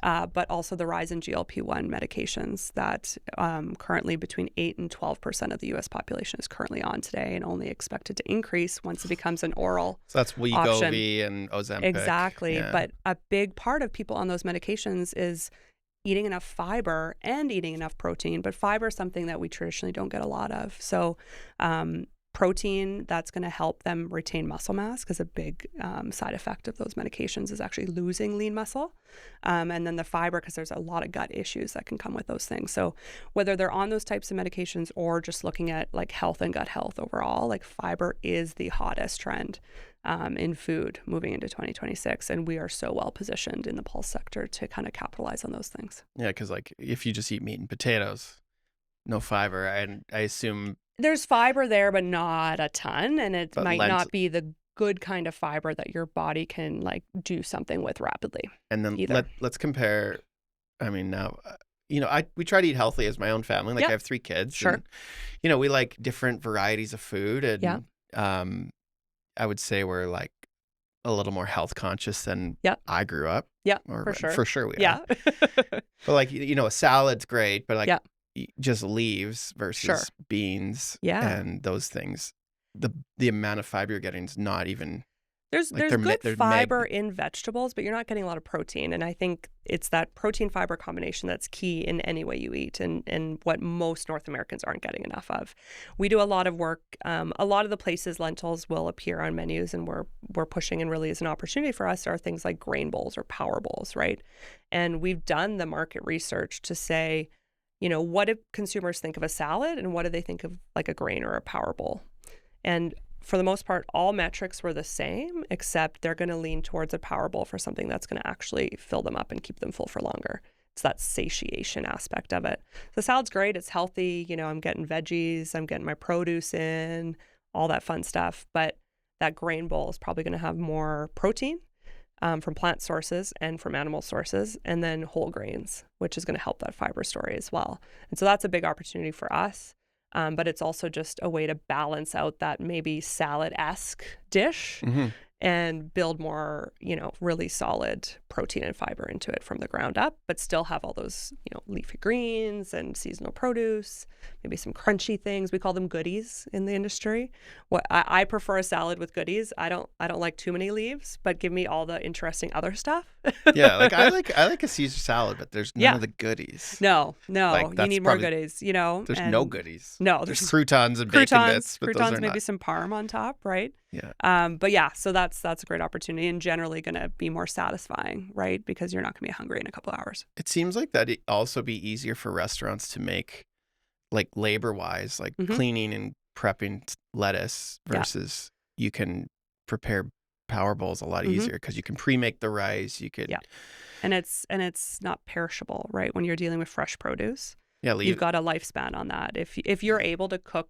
But also the rise in GLP-1 medications that currently between 8 and 12% of the U.S. population is currently on today, and only expected to increase once it becomes an oral So that's Wegovy and Ozempic. Exactly. Yeah. But a big part of people on those medications is eating enough fiber and eating enough protein. But fiber is something that we traditionally don't get a lot of. So protein, that's going to help them retain muscle mass, because a big side effect of those medications is actually losing lean muscle. And then the fiber, because there's a lot of gut issues that can come with those things. So whether they're on those types of medications or just looking at like health and gut health overall, like fiber is the hottest trend in food moving into 2026. And we are so well positioned in the pulse sector to kind of capitalize on those things. Yeah, because like if you just eat meat and potatoes, no fiber, and I assume there's fiber there, but not a ton, and it might not be the good kind of fiber that your body can like do something with rapidly. And then let's compare. I mean, now, we try to eat healthy as my own family. Like I have 3 kids. Sure. And, we like different varieties of food, and I would say we're like a little more health conscious than I grew up. Yeah, for sure we are. Yeah. But like, a salad's great, but like just leaves versus beans and those things, the amount of fiber you're getting is not even Like There's good they're fiber in vegetables, but you're not getting a lot of protein. And I think it's that protein fiber combination that's key in any way you eat, and what most North Americans aren't getting enough of. We do a lot of work. A lot of the places lentils will appear on menus, and we're pushing, and really is an opportunity for us, are things like grain bowls or power bowls, right? And we've done the market research to say, what do consumers think of a salad, and what do they think of like a grain or a power bowl? And for the most part, all metrics were the same, except they're going to lean towards a power bowl for something that's going to actually fill them up and keep them full for longer. It's that satiation aspect of it. The salad's great. It's healthy. I'm getting veggies. I'm getting my produce in, all that fun stuff. But that grain bowl is probably going to have more protein from plant sources and from animal sources, and then whole grains, which is going to help that fiber story as well. And so that's a big opportunity for us. But it's also just a way to balance out that maybe salad-esque dish and build more, really solid protein and fiber into it from the ground up, but still have all those, leafy greens and seasonal produce, maybe some crunchy things. We call them goodies in the industry. I prefer a salad with goodies. I don't like too many leaves, but give me all the interesting other stuff. Yeah, like I like a Caesar salad, but there's none of the goodies. No, Like, you need more goodies, There's no goodies. No, there's croutons and bacon bits, but those are maybe not. some parm on top, right? Yeah. But yeah, so that's a great opportunity, and generally going to be more satisfying, right? Because you're not going to be hungry in a couple of hours. It seems like that'd also be easier for restaurants to make, like labor-wise, like cleaning and prepping lettuce versus you can prepare power bowls a lot easier because you can pre-make the rice. You could, and it's not perishable, right? When you're dealing with fresh produce, you've got a lifespan on that. If you're able to cook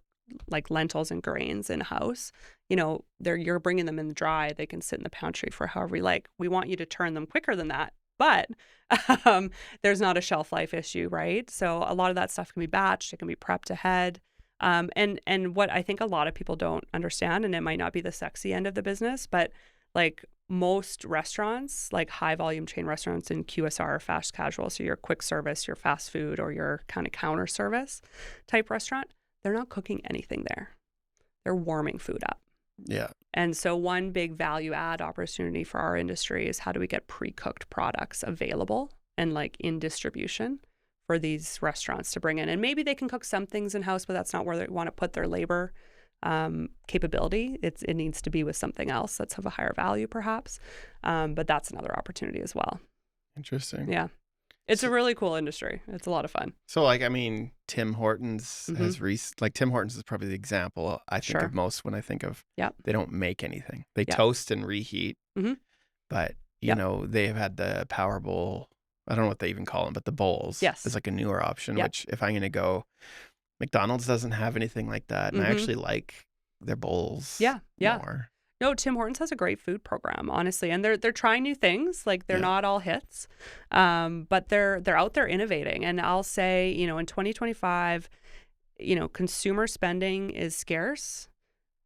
like lentils and grains in house, you're bringing them in dry. They can sit in the pantry for however you like. We want you to turn them quicker than that, but there's not a shelf life issue, right? So a lot of that stuff can be batched. It can be prepped ahead. And what I think a lot of people don't understand, and it might not be the sexy end of the business, but like most restaurants, like high volume chain restaurants in QSR, fast casual, so your quick service, your fast food, or your kind of counter service type restaurant, they're not cooking anything there. They're warming food up. Yeah. And so one big value add opportunity for our industry is how do we get pre-cooked products available and like in distribution for these restaurants to bring in. And maybe they can cook some things in-house, but that's not where they want to put their labor capability. It needs to be with something else that's of a higher value perhaps. But that's another opportunity as well. Interesting. Yeah. It's a really cool industry. It's a lot of fun. So, like, I mean, Tim Hortons Tim Hortons is probably the example I think of most when I think of. They don't make anything. They toast and reheat, but they have had the Power Bowl. I don't know what they even call them, but the bowls. Yes, is like a newer option. Which, if I'm gonna go, McDonald's doesn't have anything like that, and I actually like their bowls. More. No, Tim Hortons has a great food program, honestly, and they're trying new things. Like they're not all hits, but they're out there innovating. And I'll say, in 2025, consumer spending is scarce,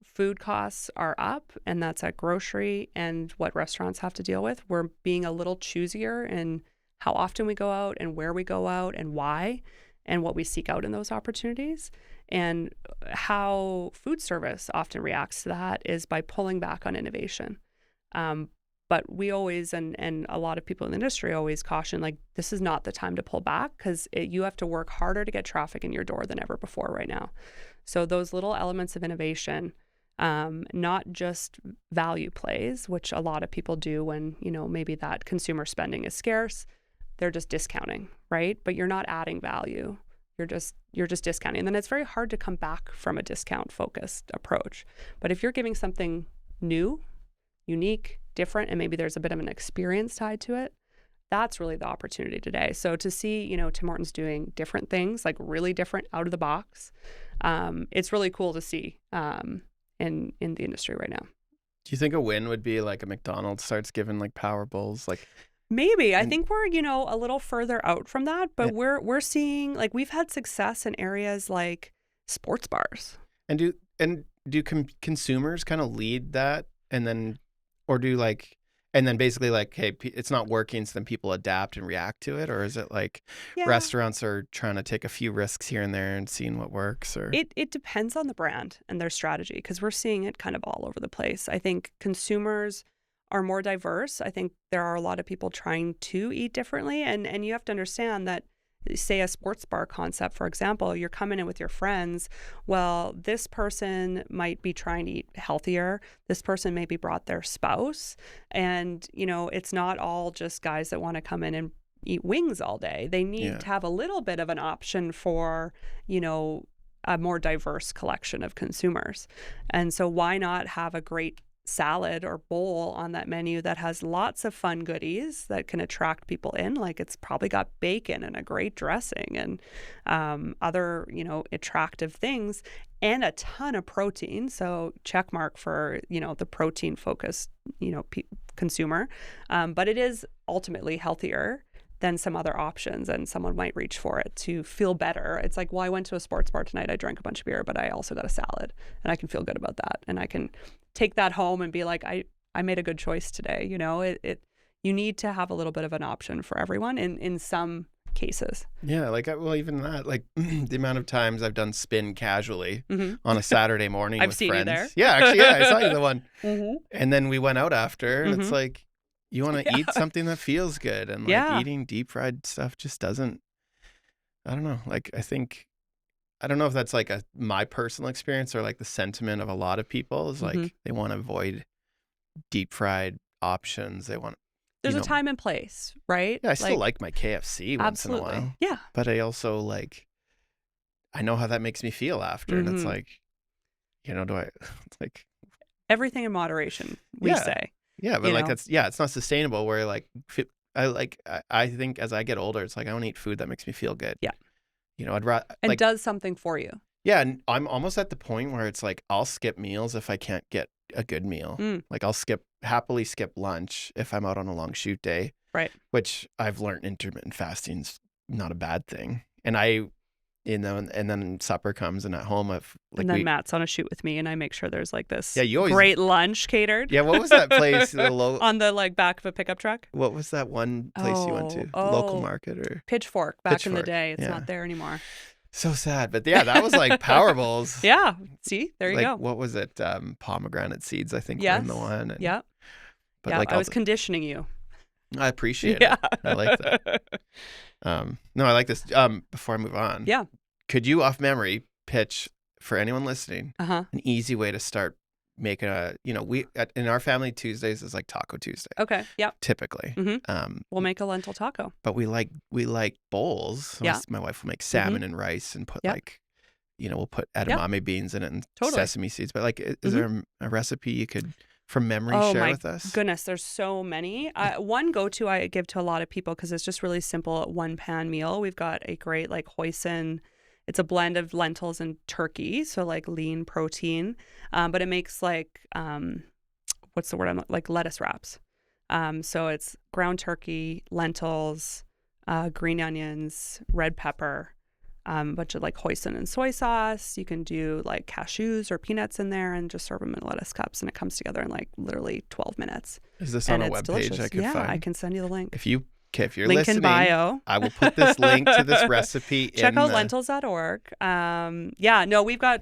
food costs are up, and that's at grocery and what restaurants have to deal with. We're being a little choosier in how often we go out and where we go out and why, and what we seek out in those opportunities. And how food service often reacts to that is by pulling back on innovation. But we always, and a lot of people in the industry always caution, like, this is not the time to pull back because you have to work harder to get traffic in your door than ever before right now. So those little elements of innovation, not just value plays, which a lot of people do when, maybe that consumer spending is scarce, they're just discounting, right? But you're not adding value. You're just discounting. And then it's very hard to come back from a discount focused approach. But if you're giving something new, unique, different, and maybe there's a bit of an experience tied to it, that's really the opportunity today. So to see, Tim Hortons doing different things, like really different out of the box, it's really cool to see in the industry right now. Do you think a win would be like a McDonald's starts giving like Power Bowls, like? Maybe. I think we're, a little further out from that, but we're seeing, like, we've had success in areas like sports bars. And do consumers kind of lead that, and then, or do like, And then basically like, hey, it's not working, so then people adapt and react to it? Or is it like Yeah. restaurants are trying to take a few risks here and there and seeing what works? Or It depends on the brand and their strategy, because we're seeing it kind of all over the place. I think consumers are more diverse. I think there are a lot of people trying to eat differently. And you have to understand that, say, a sports bar concept, for example, you're coming in with your friends. Well, this person might be trying to eat healthier. This person maybe brought their spouse. And, it's not all just guys that want to come in and eat wings all day. They need to have a little bit of an option for, a more diverse collection of consumers. And so why not have a great salad or bowl on that menu that has lots of fun goodies that can attract people in? Like, it's probably got bacon and a great dressing and other, attractive things, and a ton of protein. So check mark for, the protein focused, consumer. But it is ultimately healthier than some other options, and someone might reach for it to feel better. It's like, well, I went to a sports bar tonight, I drank a bunch of beer, but I also got a salad, and I can feel good about that. And I can take that home and be like, I made a good choice today. You need to have a little bit of an option for everyone in some cases. Yeah, like, well, even that, like the amount of times I've done spin casually Mm-hmm. on a Saturday morning I've with seen friends. you there. Yeah, actually, yeah, I saw you the one. Mm-hmm. And then we went out after, and it's Mm-hmm. like, you want to eat something that feels good, and like Yeah. eating deep fried stuff just doesn't. I don't know. Like, I don't know if that's like my personal experience or like the sentiment of a lot of people is like Mm-hmm. they want to avoid deep fried options. They want, There's a time and place, right? yeah, I still like my KFC once in a absolutely. while, Yeah. but I also like, I know how that makes me feel after, and it's Mhm. like, it's like, Everything in moderation, we yeah, say. yeah, but You like know? it's not sustainable. Where like, I think as I get older, it's like I want to eat food that makes me feel good. Yeah. I'd rather And like, does something for you. yeah, and I'm almost at the point where it's like I'll skip meals if I can't get a good meal. Mm. Like I'll happily skip lunch if I'm out on a long shoot day, Right. which I've learned intermittent fasting's not a bad thing. And and then supper comes, and at home And then Matt's on a shoot with me, and I make sure there's like this Yeah, you always- great lunch catered. Yeah, what was that place? On the back of a pickup truck. What was that one place you went to? Local market or Pitchfork back in the Pitchfork, day. It's yeah. not there anymore. So sad, but yeah, that was like Power Bowls. Yeah. See, there you Like, go. what was it? Pomegranate seeds, I think, Yes. were in the one. And, Yeah. but Yeah. like I was conditioning you. I appreciate Yeah. it. I like that. No, I like this. Before I move on, Yeah. could you, off memory, pitch for anyone listening Uh-huh. an easy way to start making in our family, Tuesdays is like Taco Tuesday, Okay. Yep. typically. Mhm. We'll make a lentil taco. But we like bowls. So Yeah. my wife will make salmon and rice and put Yep. like, we'll put edamame beans in it and Totally. sesame seeds. But like, is there a recipe you could, from memory, Oh share my with us? goodness, there's so many. One go-to I give to a lot of people because it's just really simple, one pan meal. We've got a great like hoisin. It's a blend of lentils and turkey, so like lean protein. But it makes like what's the word? Like lettuce wraps. So it's ground turkey, lentils, green onions, red pepper, a bunch of like hoisin and soy sauce. You can do like cashews or peanuts in there and just serve them in lettuce cups, and it comes together in like literally 12 minutes. Is this on And a it's webpage I delicious. could Yeah, find? I can send you the link. If you're Link listening, in bio. I will put this link to this recipe Check in out the... lentils.org. Yeah, no, we've got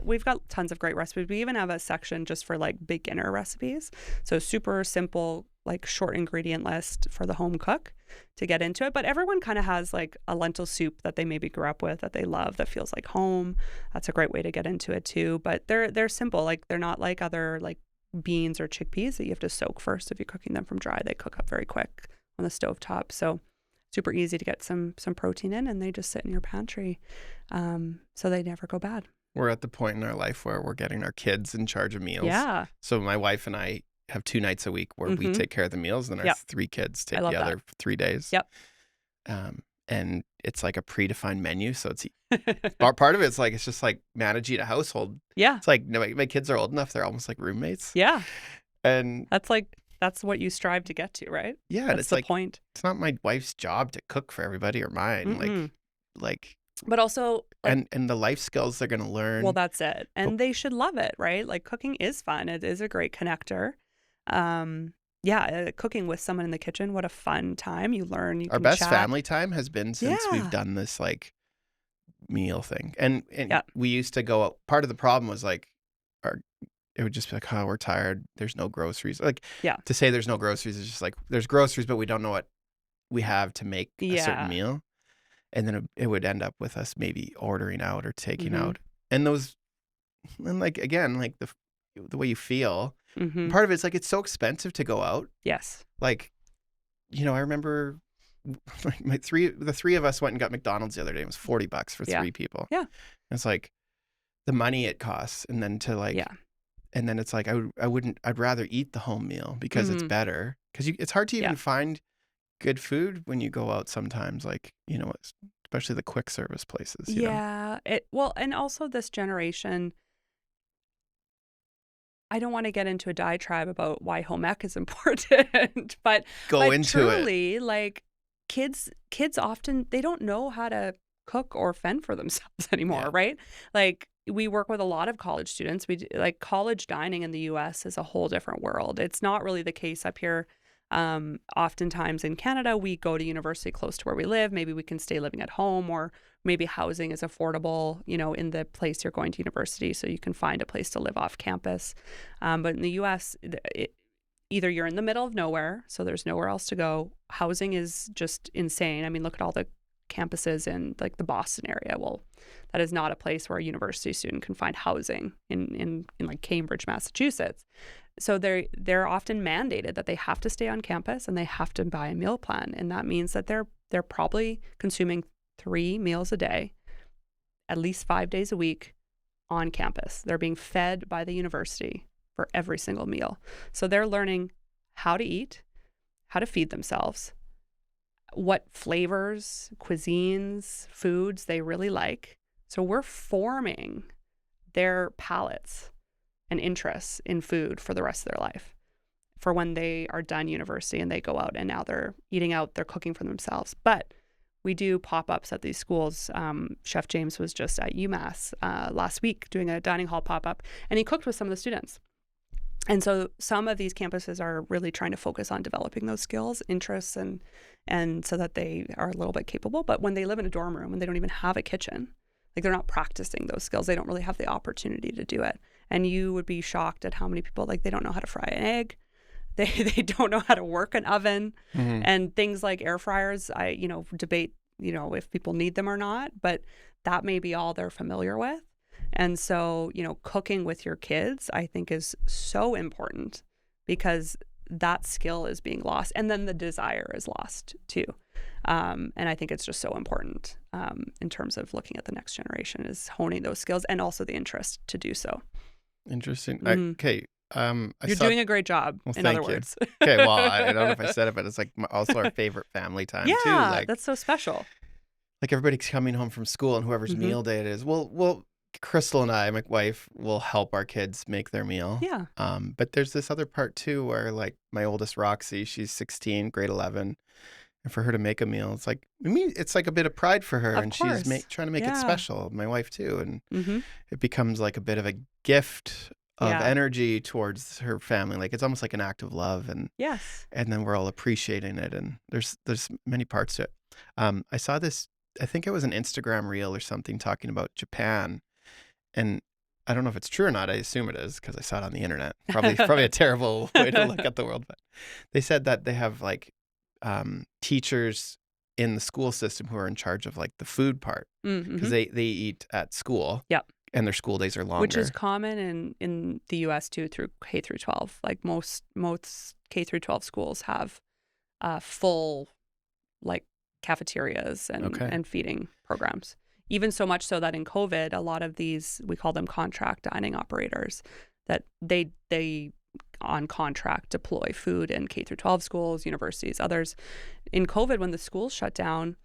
tons of great recipes. We even have a section just for like beginner recipes. So super simple, like short ingredient list for the home cook to get into it. But everyone kind of has like a lentil soup that they maybe grew up with that they love that feels like home. That's a great way to get into it too. But they're simple. Like they're not like other like beans or chickpeas that you have to soak first. If you're cooking them from dry, they cook up very quick on the stovetop. So super easy to get some protein in, and they just sit in your pantry, so they never go bad. We're at the point in our life where we're getting our kids in charge of meals. Yeah. So my wife and I have 2 nights a week where we take care of the meals, and our Yep. 3 kids take I love the other 3 days. Yep. And it's like a predefined menu. So it's part of it's like, it's just like managing a household. Yeah. It's like, no, my kids are old enough. They're almost like roommates. Yeah. And That's what you strive to get to, right? yeah, and That's it's the like, point. it's not my wife's job to cook for everybody or mine. Mm-mm. Like, But also, like, and the life skills they're going to learn. well, that's it. And they should love it, right? Like cooking is fun. It is a great connector. cooking with someone in the kitchen, what a fun time. You learn, you Our can best chat. family time has been since we've Yeah. done this like meal thing. And Yeah. we used to go out. Part of the problem was like our it would just be like, oh, we're tired. There's no groceries. Like Yeah. to say there's no groceries is just like there's groceries, but we don't know what we have to make a certain Yeah. meal. And then it would end up with us maybe ordering out or taking Mhm. out. And those, and like again, like the way you feel. And Mhm. part of it's like it's so expensive to go out. Yes. Like, I remember the three of us went and got McDonald's the other day. It was $40 for Yeah. three people. Yeah. And it's like the money it costs, and then to like, Yeah. and then it's like I'd rather eat the home meal because it's Mhm. better. Because it's hard to even Yeah. find good food when you go out sometimes. Like especially the quick service places. Yeah. And also this generation, I don't want to get into a diatribe about why home ec is important, but Go into it. truly, like kids often they don't know how to cook or fend for themselves anymore, Yeah. right? Like we work with a lot of college students. Like college dining in the US is a whole different world. It's not really the case up here. Oftentimes in Canada, we go to university close to where we live. Maybe we can stay living at home, or maybe housing is affordable, in the place you're going to university, so you can find a place to live off campus. But in the US, either you're in the middle of nowhere, so there's nowhere else to go. Housing is just insane. I mean, look at all the campuses in like the Boston area. Well, that is not a place where a university student can find housing in like Cambridge, Massachusetts. So they're often mandated that they have to stay on campus and they have to buy a meal plan, and that means that they're probably consuming 3 meals a day, at least 5 days a week on campus. They're being fed by the university for every single meal. So they're learning how to eat, how to feed themselves, what flavors, cuisines, foods they really like. So we're forming their palates and interests in food for the rest of their life, for when they are done university and they go out and now they're eating out, they're cooking for themselves. But we do pop-ups at these schools. Chef James was just at UMass last week doing a dining hall pop-up, and he cooked with some of the students. And so some of these campuses are really trying to focus on developing those skills, interests, and so that they are a little bit capable. But when they live in a dorm room and they don't even have a kitchen, like they're not practicing those skills, they don't really have the opportunity to do it. And you would be shocked at how many people, like, they don't know how to fry an egg. They don't know how to work an oven. Mm-hmm. And things like air fryers, I debate, if people need them or not, but that may be all they're familiar with. And so, cooking with your kids, I think, is so important because that skill is being lost. And then the desire is lost too. And I think it's just so important in terms of looking at the next generation, is honing those skills and also the interest to do so. Interesting. Mhm. Okay. You're doing a great job, Well, in thank other you. words. Okay. Well, I don't know if I said it, but it's like also our favorite family time too. Yeah, Like that's so special. everybody's coming home from school and whoever's Mhm. meal day it is. Well, Crystal and I, my wife, will help our kids make their meal. Yeah. But there's this other part too where like my oldest Roxy, she's 16, grade 11. And for her to make a meal, it's like, it's like a bit of pride for her. Of And course. she's trying to make it Yeah. special. My wife too. And Mm-hmm. it becomes like a bit of a gift of Yeah. energy towards her family. Like it's almost like an act of love. And Yes. then we're all appreciating it. And there's many parts to it. I saw this, I think it was an Instagram reel or something talking about Japan. And I don't know if it's true or not. I assume it is because I saw it on the internet. Probably a terrible way to look at the world. But they said that they have like teachers in the school system who are in charge of like the food part because Mm-hmm. they eat at school. Yep. And their school days are longer. Which is common in the U.S. too, through K through 12. Like most K through 12 schools have full like cafeterias and feeding programs. Even so much so that in COVID, a lot of these, we call them contract dining operators, that they on contract deploy food in K through 12 schools, universities, others. In COVID, when the schools shut down,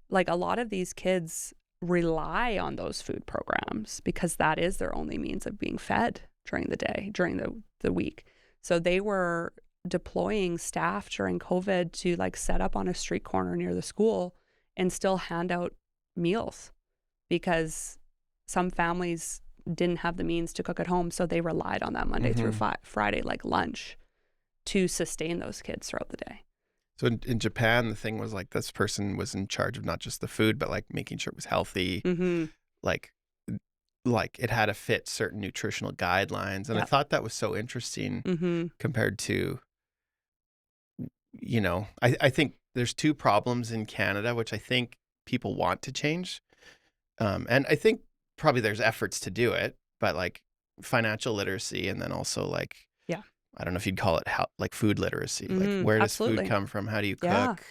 like a lot of these kids rely on those food programs because that is their only means of being fed during the day, during the week. So they were deploying staff during COVID to like set up on a street corner near the school and still hand out meals because some families didn't have the means to cook at home. So they relied on that Monday through Friday, like lunch, to sustain those kids throughout the day. So in Japan, the thing was like this person was in charge of not just the food, but like making sure it was healthy, Mm-hmm. like it had to fit certain nutritional guidelines. And I Yeah. thought that was so interesting Mm-hmm. compared to, I think there's two problems in Canada, which I think people want to change. And I think probably there's efforts to do it, but like financial literacy and then also like, Yeah. I don't know if you'd call it like food literacy. Like Mm-hmm. where does food Absolutely. come from? How do you Yeah. cook?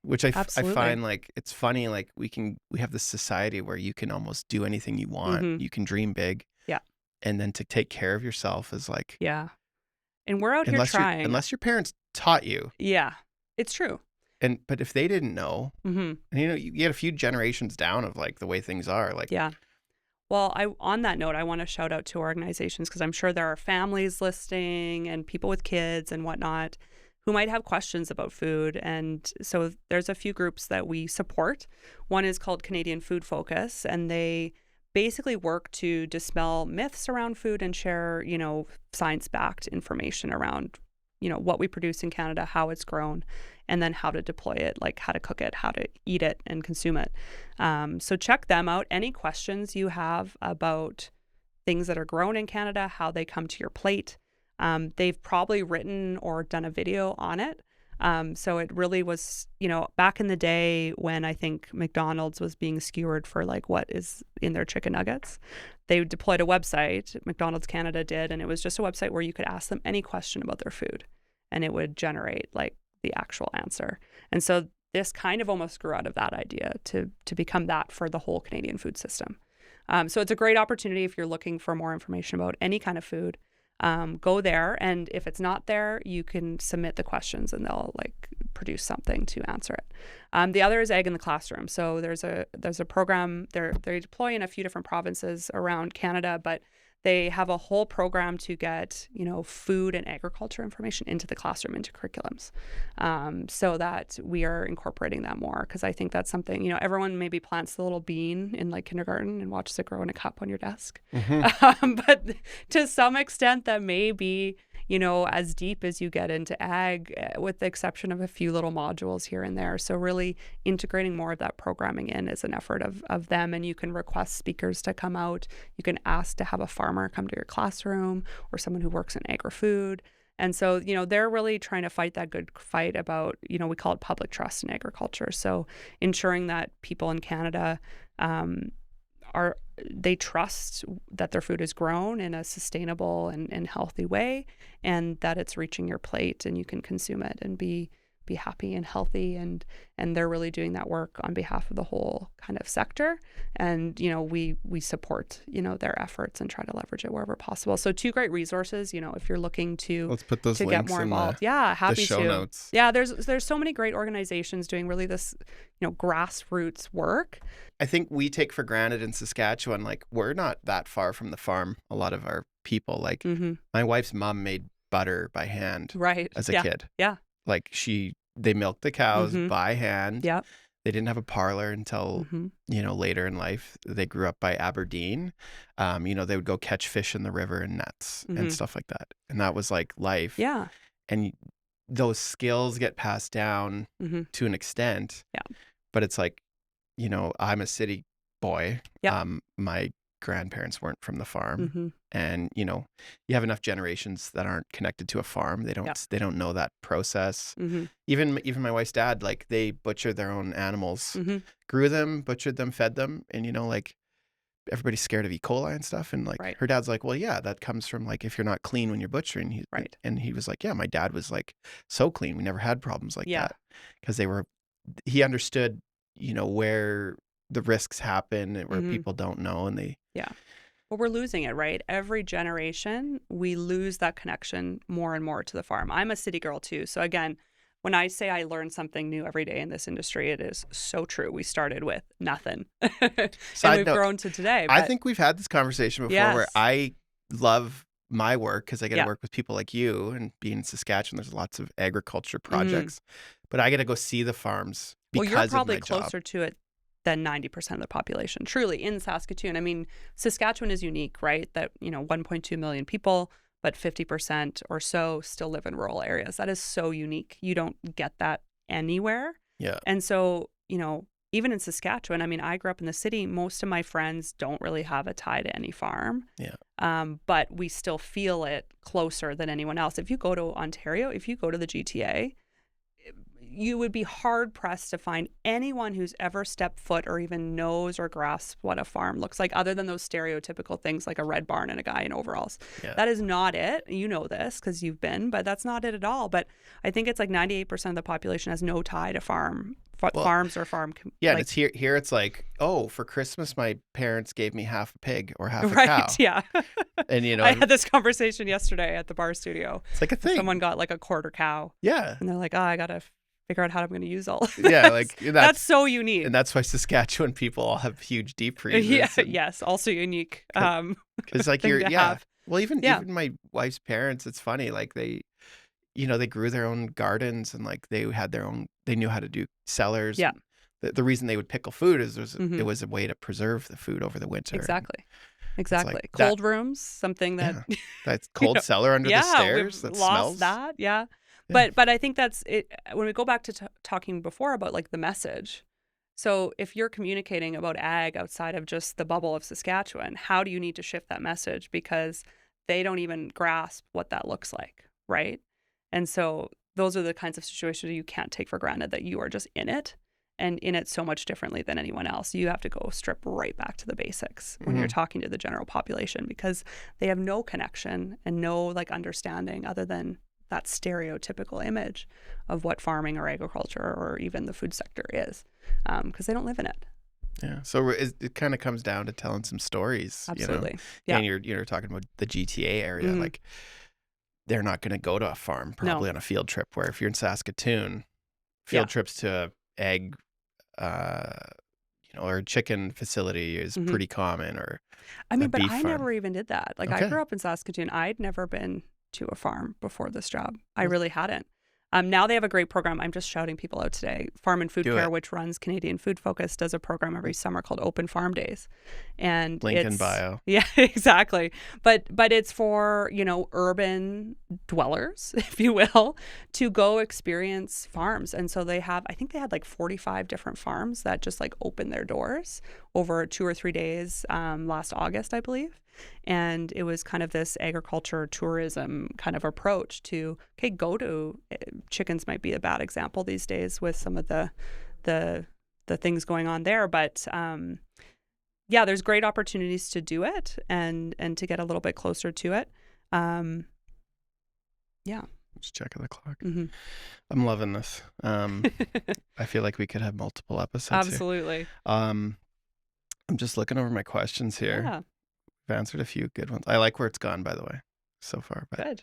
Which I Absolutely. find like it's funny. Like we have this society where you can almost do anything you want. Mm-hmm. You can dream big. Yeah. And then to take care of yourself is like, Yeah. And we're out here trying. unless your parents taught you. Yeah. It's true. But if they didn't know, Mm-hmm. and you get a few generations down of like the way things are, like Yeah. Well, on that note, I want to shout out to organizations because I'm sure there are families listening and people with kids and whatnot who might have questions about food. And so there's a few groups that we support. One is called Canadian Food Focus, and they basically work to dispel myths around food and share, science-backed information around, what we produce in Canada, how it's grown, and then how to deploy it, like how to cook it, how to eat it and consume it. So check them out. Any questions you have about things that are grown in Canada, how they come to your plate. They've probably written or done a video on it. So it really was, back in the day when I think McDonald's was being skewered for like what is in their chicken nuggets, they deployed a website, McDonald's Canada did, and it was just a website where you could ask them any question about their food and it would generate like the actual answer. And so this kind of almost grew out of that idea to become that for the whole Canadian food system. So it's a great opportunity if you're looking for more information about any kind of food. Go there, and if it's not there, you can submit the questions and they'll like produce something to answer it. The other is Egg in the Classroom. So there's a program they deploy in a few different provinces around Canada, but they have a whole program to get food and agriculture information into the classroom, into curriculums, so that we are incorporating that more, because I think that's something everyone maybe plants the little bean in like kindergarten and watches it grow in a cup on your desk. But to some extent that may be as deep as you get into ag, with the exception of a few little modules here and there. So really integrating more of that programming in is an effort of them. And you can request speakers to come out. You can ask to have a farmer come to your classroom or someone who works in agri-food. And so, they're really trying to fight that good fight about, we call it public trust in agriculture. So ensuring that people in Canada they trust that their food is grown in a sustainable and healthy way, and that it's reaching your plate and you can consume it and be happy and healthy, and they're really doing that work on behalf of the whole kind of sector. And we support their efforts and try to leverage it wherever possible. So 2 great resources, if you're looking to let's put those to links get more in involved. Yeah, happy the show to. notes. Yeah, there's so many great organizations doing really this grassroots work. I think we take for granted in Saskatchewan, like we're not that far from the farm. A lot of our people, like my wife's mom made butter by hand as a kid. Yeah. Like they milked the cows by hand. Yep. They didn't have a parlor until, later in life. They grew up by Aberdeen. They would go catch fish in the river and nets and stuff like that. And that was like life. Yeah. And those skills get passed down to an extent. Yeah. But it's like, I'm a city boy. Yeah. My grandparents weren't from the farm. And, you have enough generations that aren't connected to a farm. They don't know that process. Even my wife's dad, like they butchered their own animals, grew them, butchered them, fed them. And, like everybody's scared of E. coli and stuff. And like her dad's like, well, yeah, that comes from like if you're not clean when you're butchering. And he was like, yeah, my dad was like so clean. We never had problems like that, because he understood, where the risks happen and where people don't know, and well, we're losing it, right? Every generation, we lose that connection more and more to the farm. I'm a city girl too. So again, when I say I learn something new every day in this industry, it is so true. We started with nothing and we've grown to today. I think we've had this conversation before where I love my work because I get to work with people like you, and being in Saskatchewan, there's lots of agriculture projects, but I get to go see the farms because of my job. Well, you're probably closer to it than 90% of the population, truly, in Saskatoon. I mean, Saskatchewan is unique, right? That, 1.2 million people, but 50% or so still live in rural areas. That is so unique. You don't get that anywhere. Yeah. And so, even in Saskatchewan, I mean, I grew up in the city. Most of my friends don't really have a tie to any farm. Yeah. But we still feel it closer than anyone else. If you go to Ontario, if you go to the GTA, you would be hard pressed to find anyone who's ever stepped foot or even knows or grasps what a farm looks like, other than those stereotypical things like a red barn and a guy in overalls. Yeah. That is not it. You know this because you've been, but that's not it at all. But I think it's like 98% of the population has no tie to farms or farm. Yeah, and it's here. It's like, oh, for Christmas, my parents gave me half a pig or half a right, cow. yeah. And I had this conversation yesterday at the bar studio. It's like a thing. Someone got like a quarter cow. Yeah. And they're like, oh, I got to figure out how I'm going to use all of this. Yeah, like that's so unique. And that's why Saskatchewan people all have huge deep freezers. Yeah, yes, also unique. It's like have. Well, even my wife's parents, it's funny, like they grew their own gardens, and like they knew how to do cellars. Yeah. The reason they would pickle food is it was a way to preserve the food over the winter. Exactly. Like cold rooms, something that that's cold cellar under the stairs. We've that lost smells. that. Yeah. But I think that's it. When we go back to talking before about like the message. So if you're communicating about ag outside of just the bubble of Saskatchewan, how do you need to shift that message? Because they don't even grasp what that looks like, right? And so those are the kinds of situations you can't take for granted, that you are just in it, and in it so much differently than anyone else. You have to go strip right back to the basics when you're talking to the general population, because they have no connection and no like understanding other than that stereotypical image of what farming or agriculture or even the food sector is, because they don't live in it. Yeah. So it kind of comes down to telling some stories. Absolutely. Yeah. And you're talking about the GTA area, like they're not going to go to a farm probably on a field trip, where if you're in Saskatoon, field trips to egg or chicken facility is pretty common. Or I mean, but I farm. never even did that. Like I grew up in Saskatoon. I'd never been to a farm before this job. I really hadn't. Now they have a great program. I'm just shouting people out today. Farm and Food Care, which runs Canadian Food Focus, does a program every summer called Open Farm Days. And link in bio. Yeah, exactly. But it's for, urban dwellers, if you will, to go experience farms. And so I think they had like 45 different farms that just like opened their doors over 2 or 3 days last August, I believe. And it was kind of this agriculture tourism kind of approach to, okay, go to chickens might be a bad example these days with some of the things going on there. But there's great opportunities to do it and to get a little bit closer to it. Just checking the clock. I'm loving this. I feel like we could have multiple episodes. Absolutely. I'm just looking over my questions here. Yeah. I've answered a few good ones. I like where it's gone, by the way, so far. But,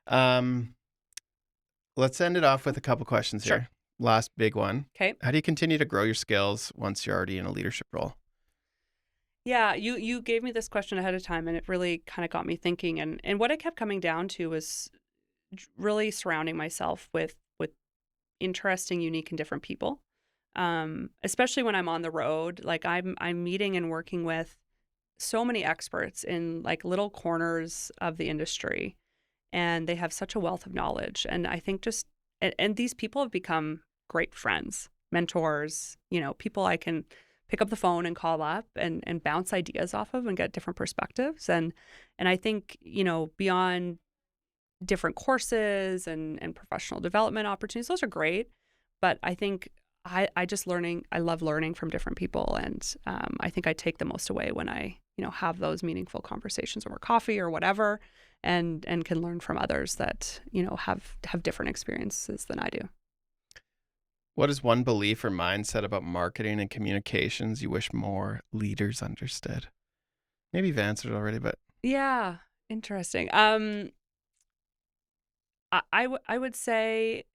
good. Let's end it off with a couple questions here. Last big one. Okay. How do you continue to grow your skills once you're already in a leadership role? Yeah, you gave me this question ahead of time, and it really kind of got me thinking. And what it kept coming down to was really surrounding myself with interesting, unique, and different people. Especially when I'm on the road, like I'm meeting and working with so many experts in like little corners of the industry, and they have such a wealth of knowledge. And I think and these people have become great friends, mentors, people I can pick up the phone and call up and bounce ideas off of and get different perspectives. And I think, beyond different courses and professional development opportunities, those are great. But I think I love learning from different people. And I think I take the most away when I, have those meaningful conversations over coffee or whatever, and can learn from others that, have different experiences than I do. What is one belief or mindset about marketing and communications you wish more leaders understood? Maybe you've answered it already, but. Yeah, interesting. I would say,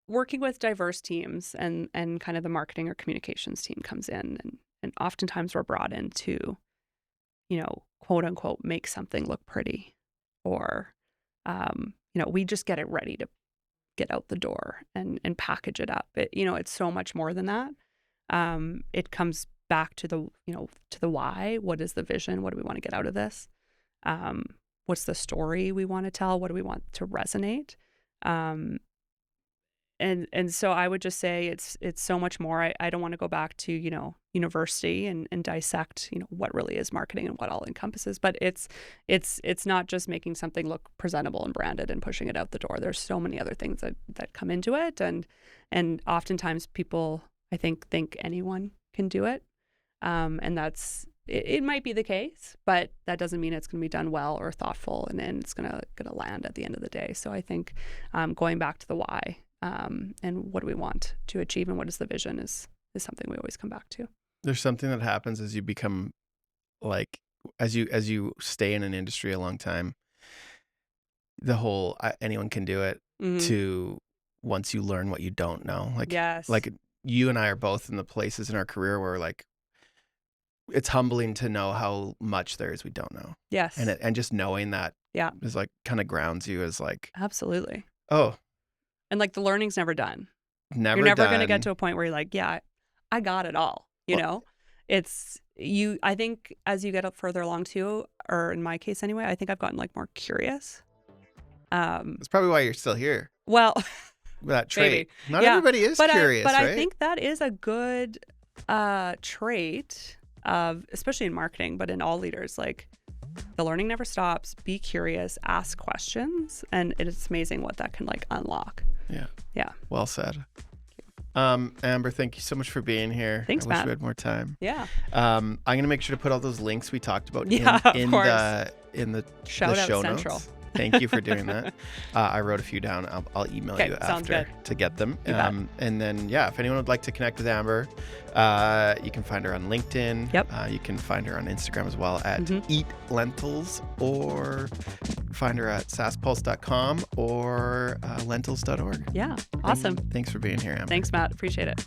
working with diverse teams and kind of the marketing or communications team comes in, and oftentimes we're brought in to, quote unquote, make something look pretty, or, we just get it ready to get out the door and package it up. It's so much more than that. It comes back to the, to the why. What is the vision? What do we want to get out of this? What's the story we want to tell? What do we want to resonate? And so I would just say it's so much more. I don't want to go back to, university and dissect, what really is marketing and what all encompasses, but it's not just making something look presentable and branded and pushing it out the door. There's so many other things that come into it. And oftentimes people, I think anyone can do it. And it might be the case, but that doesn't mean it's going to be done well or thoughtful, and then it's going to land at the end of the day. So I think going back to the why, and what do we want to achieve and what is the vision is something we always come back to. There's something that happens as you become, like, as you stay in an industry a long time, the whole anyone can do it, to once you learn what you don't know. Like, yes. Like you and I are both in the places in our career where, like, it's humbling to know how much there is we don't know. Yes. And just knowing that is like kind of grounds you as like, absolutely. Oh. And like the learning's never done. You're never going to get to a point where you're like, yeah, I got it all. It's I think as you get up further along too, or in my case anyway, I think I've gotten like more curious. That's probably why you're still here. Well, that trait. Maybe. Not everybody is curious, but right? I think that is a good trait of, especially in marketing, but in all leaders, like the learning never stops. Be curious, ask questions, and it's amazing what that can like unlock. Yeah. Well said. Amber, thank you so much for being here. Thanks, Matt. I wish we had more time. Yeah. I'm gonna make sure to put all those links we talked about in the show notes. Central. Thank you for doing that. I wrote a few down. I'll email you after to get them. And then, if anyone would like to connect with Amber, you can find her on LinkedIn. Yep. You can find her on Instagram as well at Eat Lentils, or find her at saskpulse.com or lentils.org. Yeah. Awesome. And thanks for being here, Amber. Thanks, Matt. Appreciate it.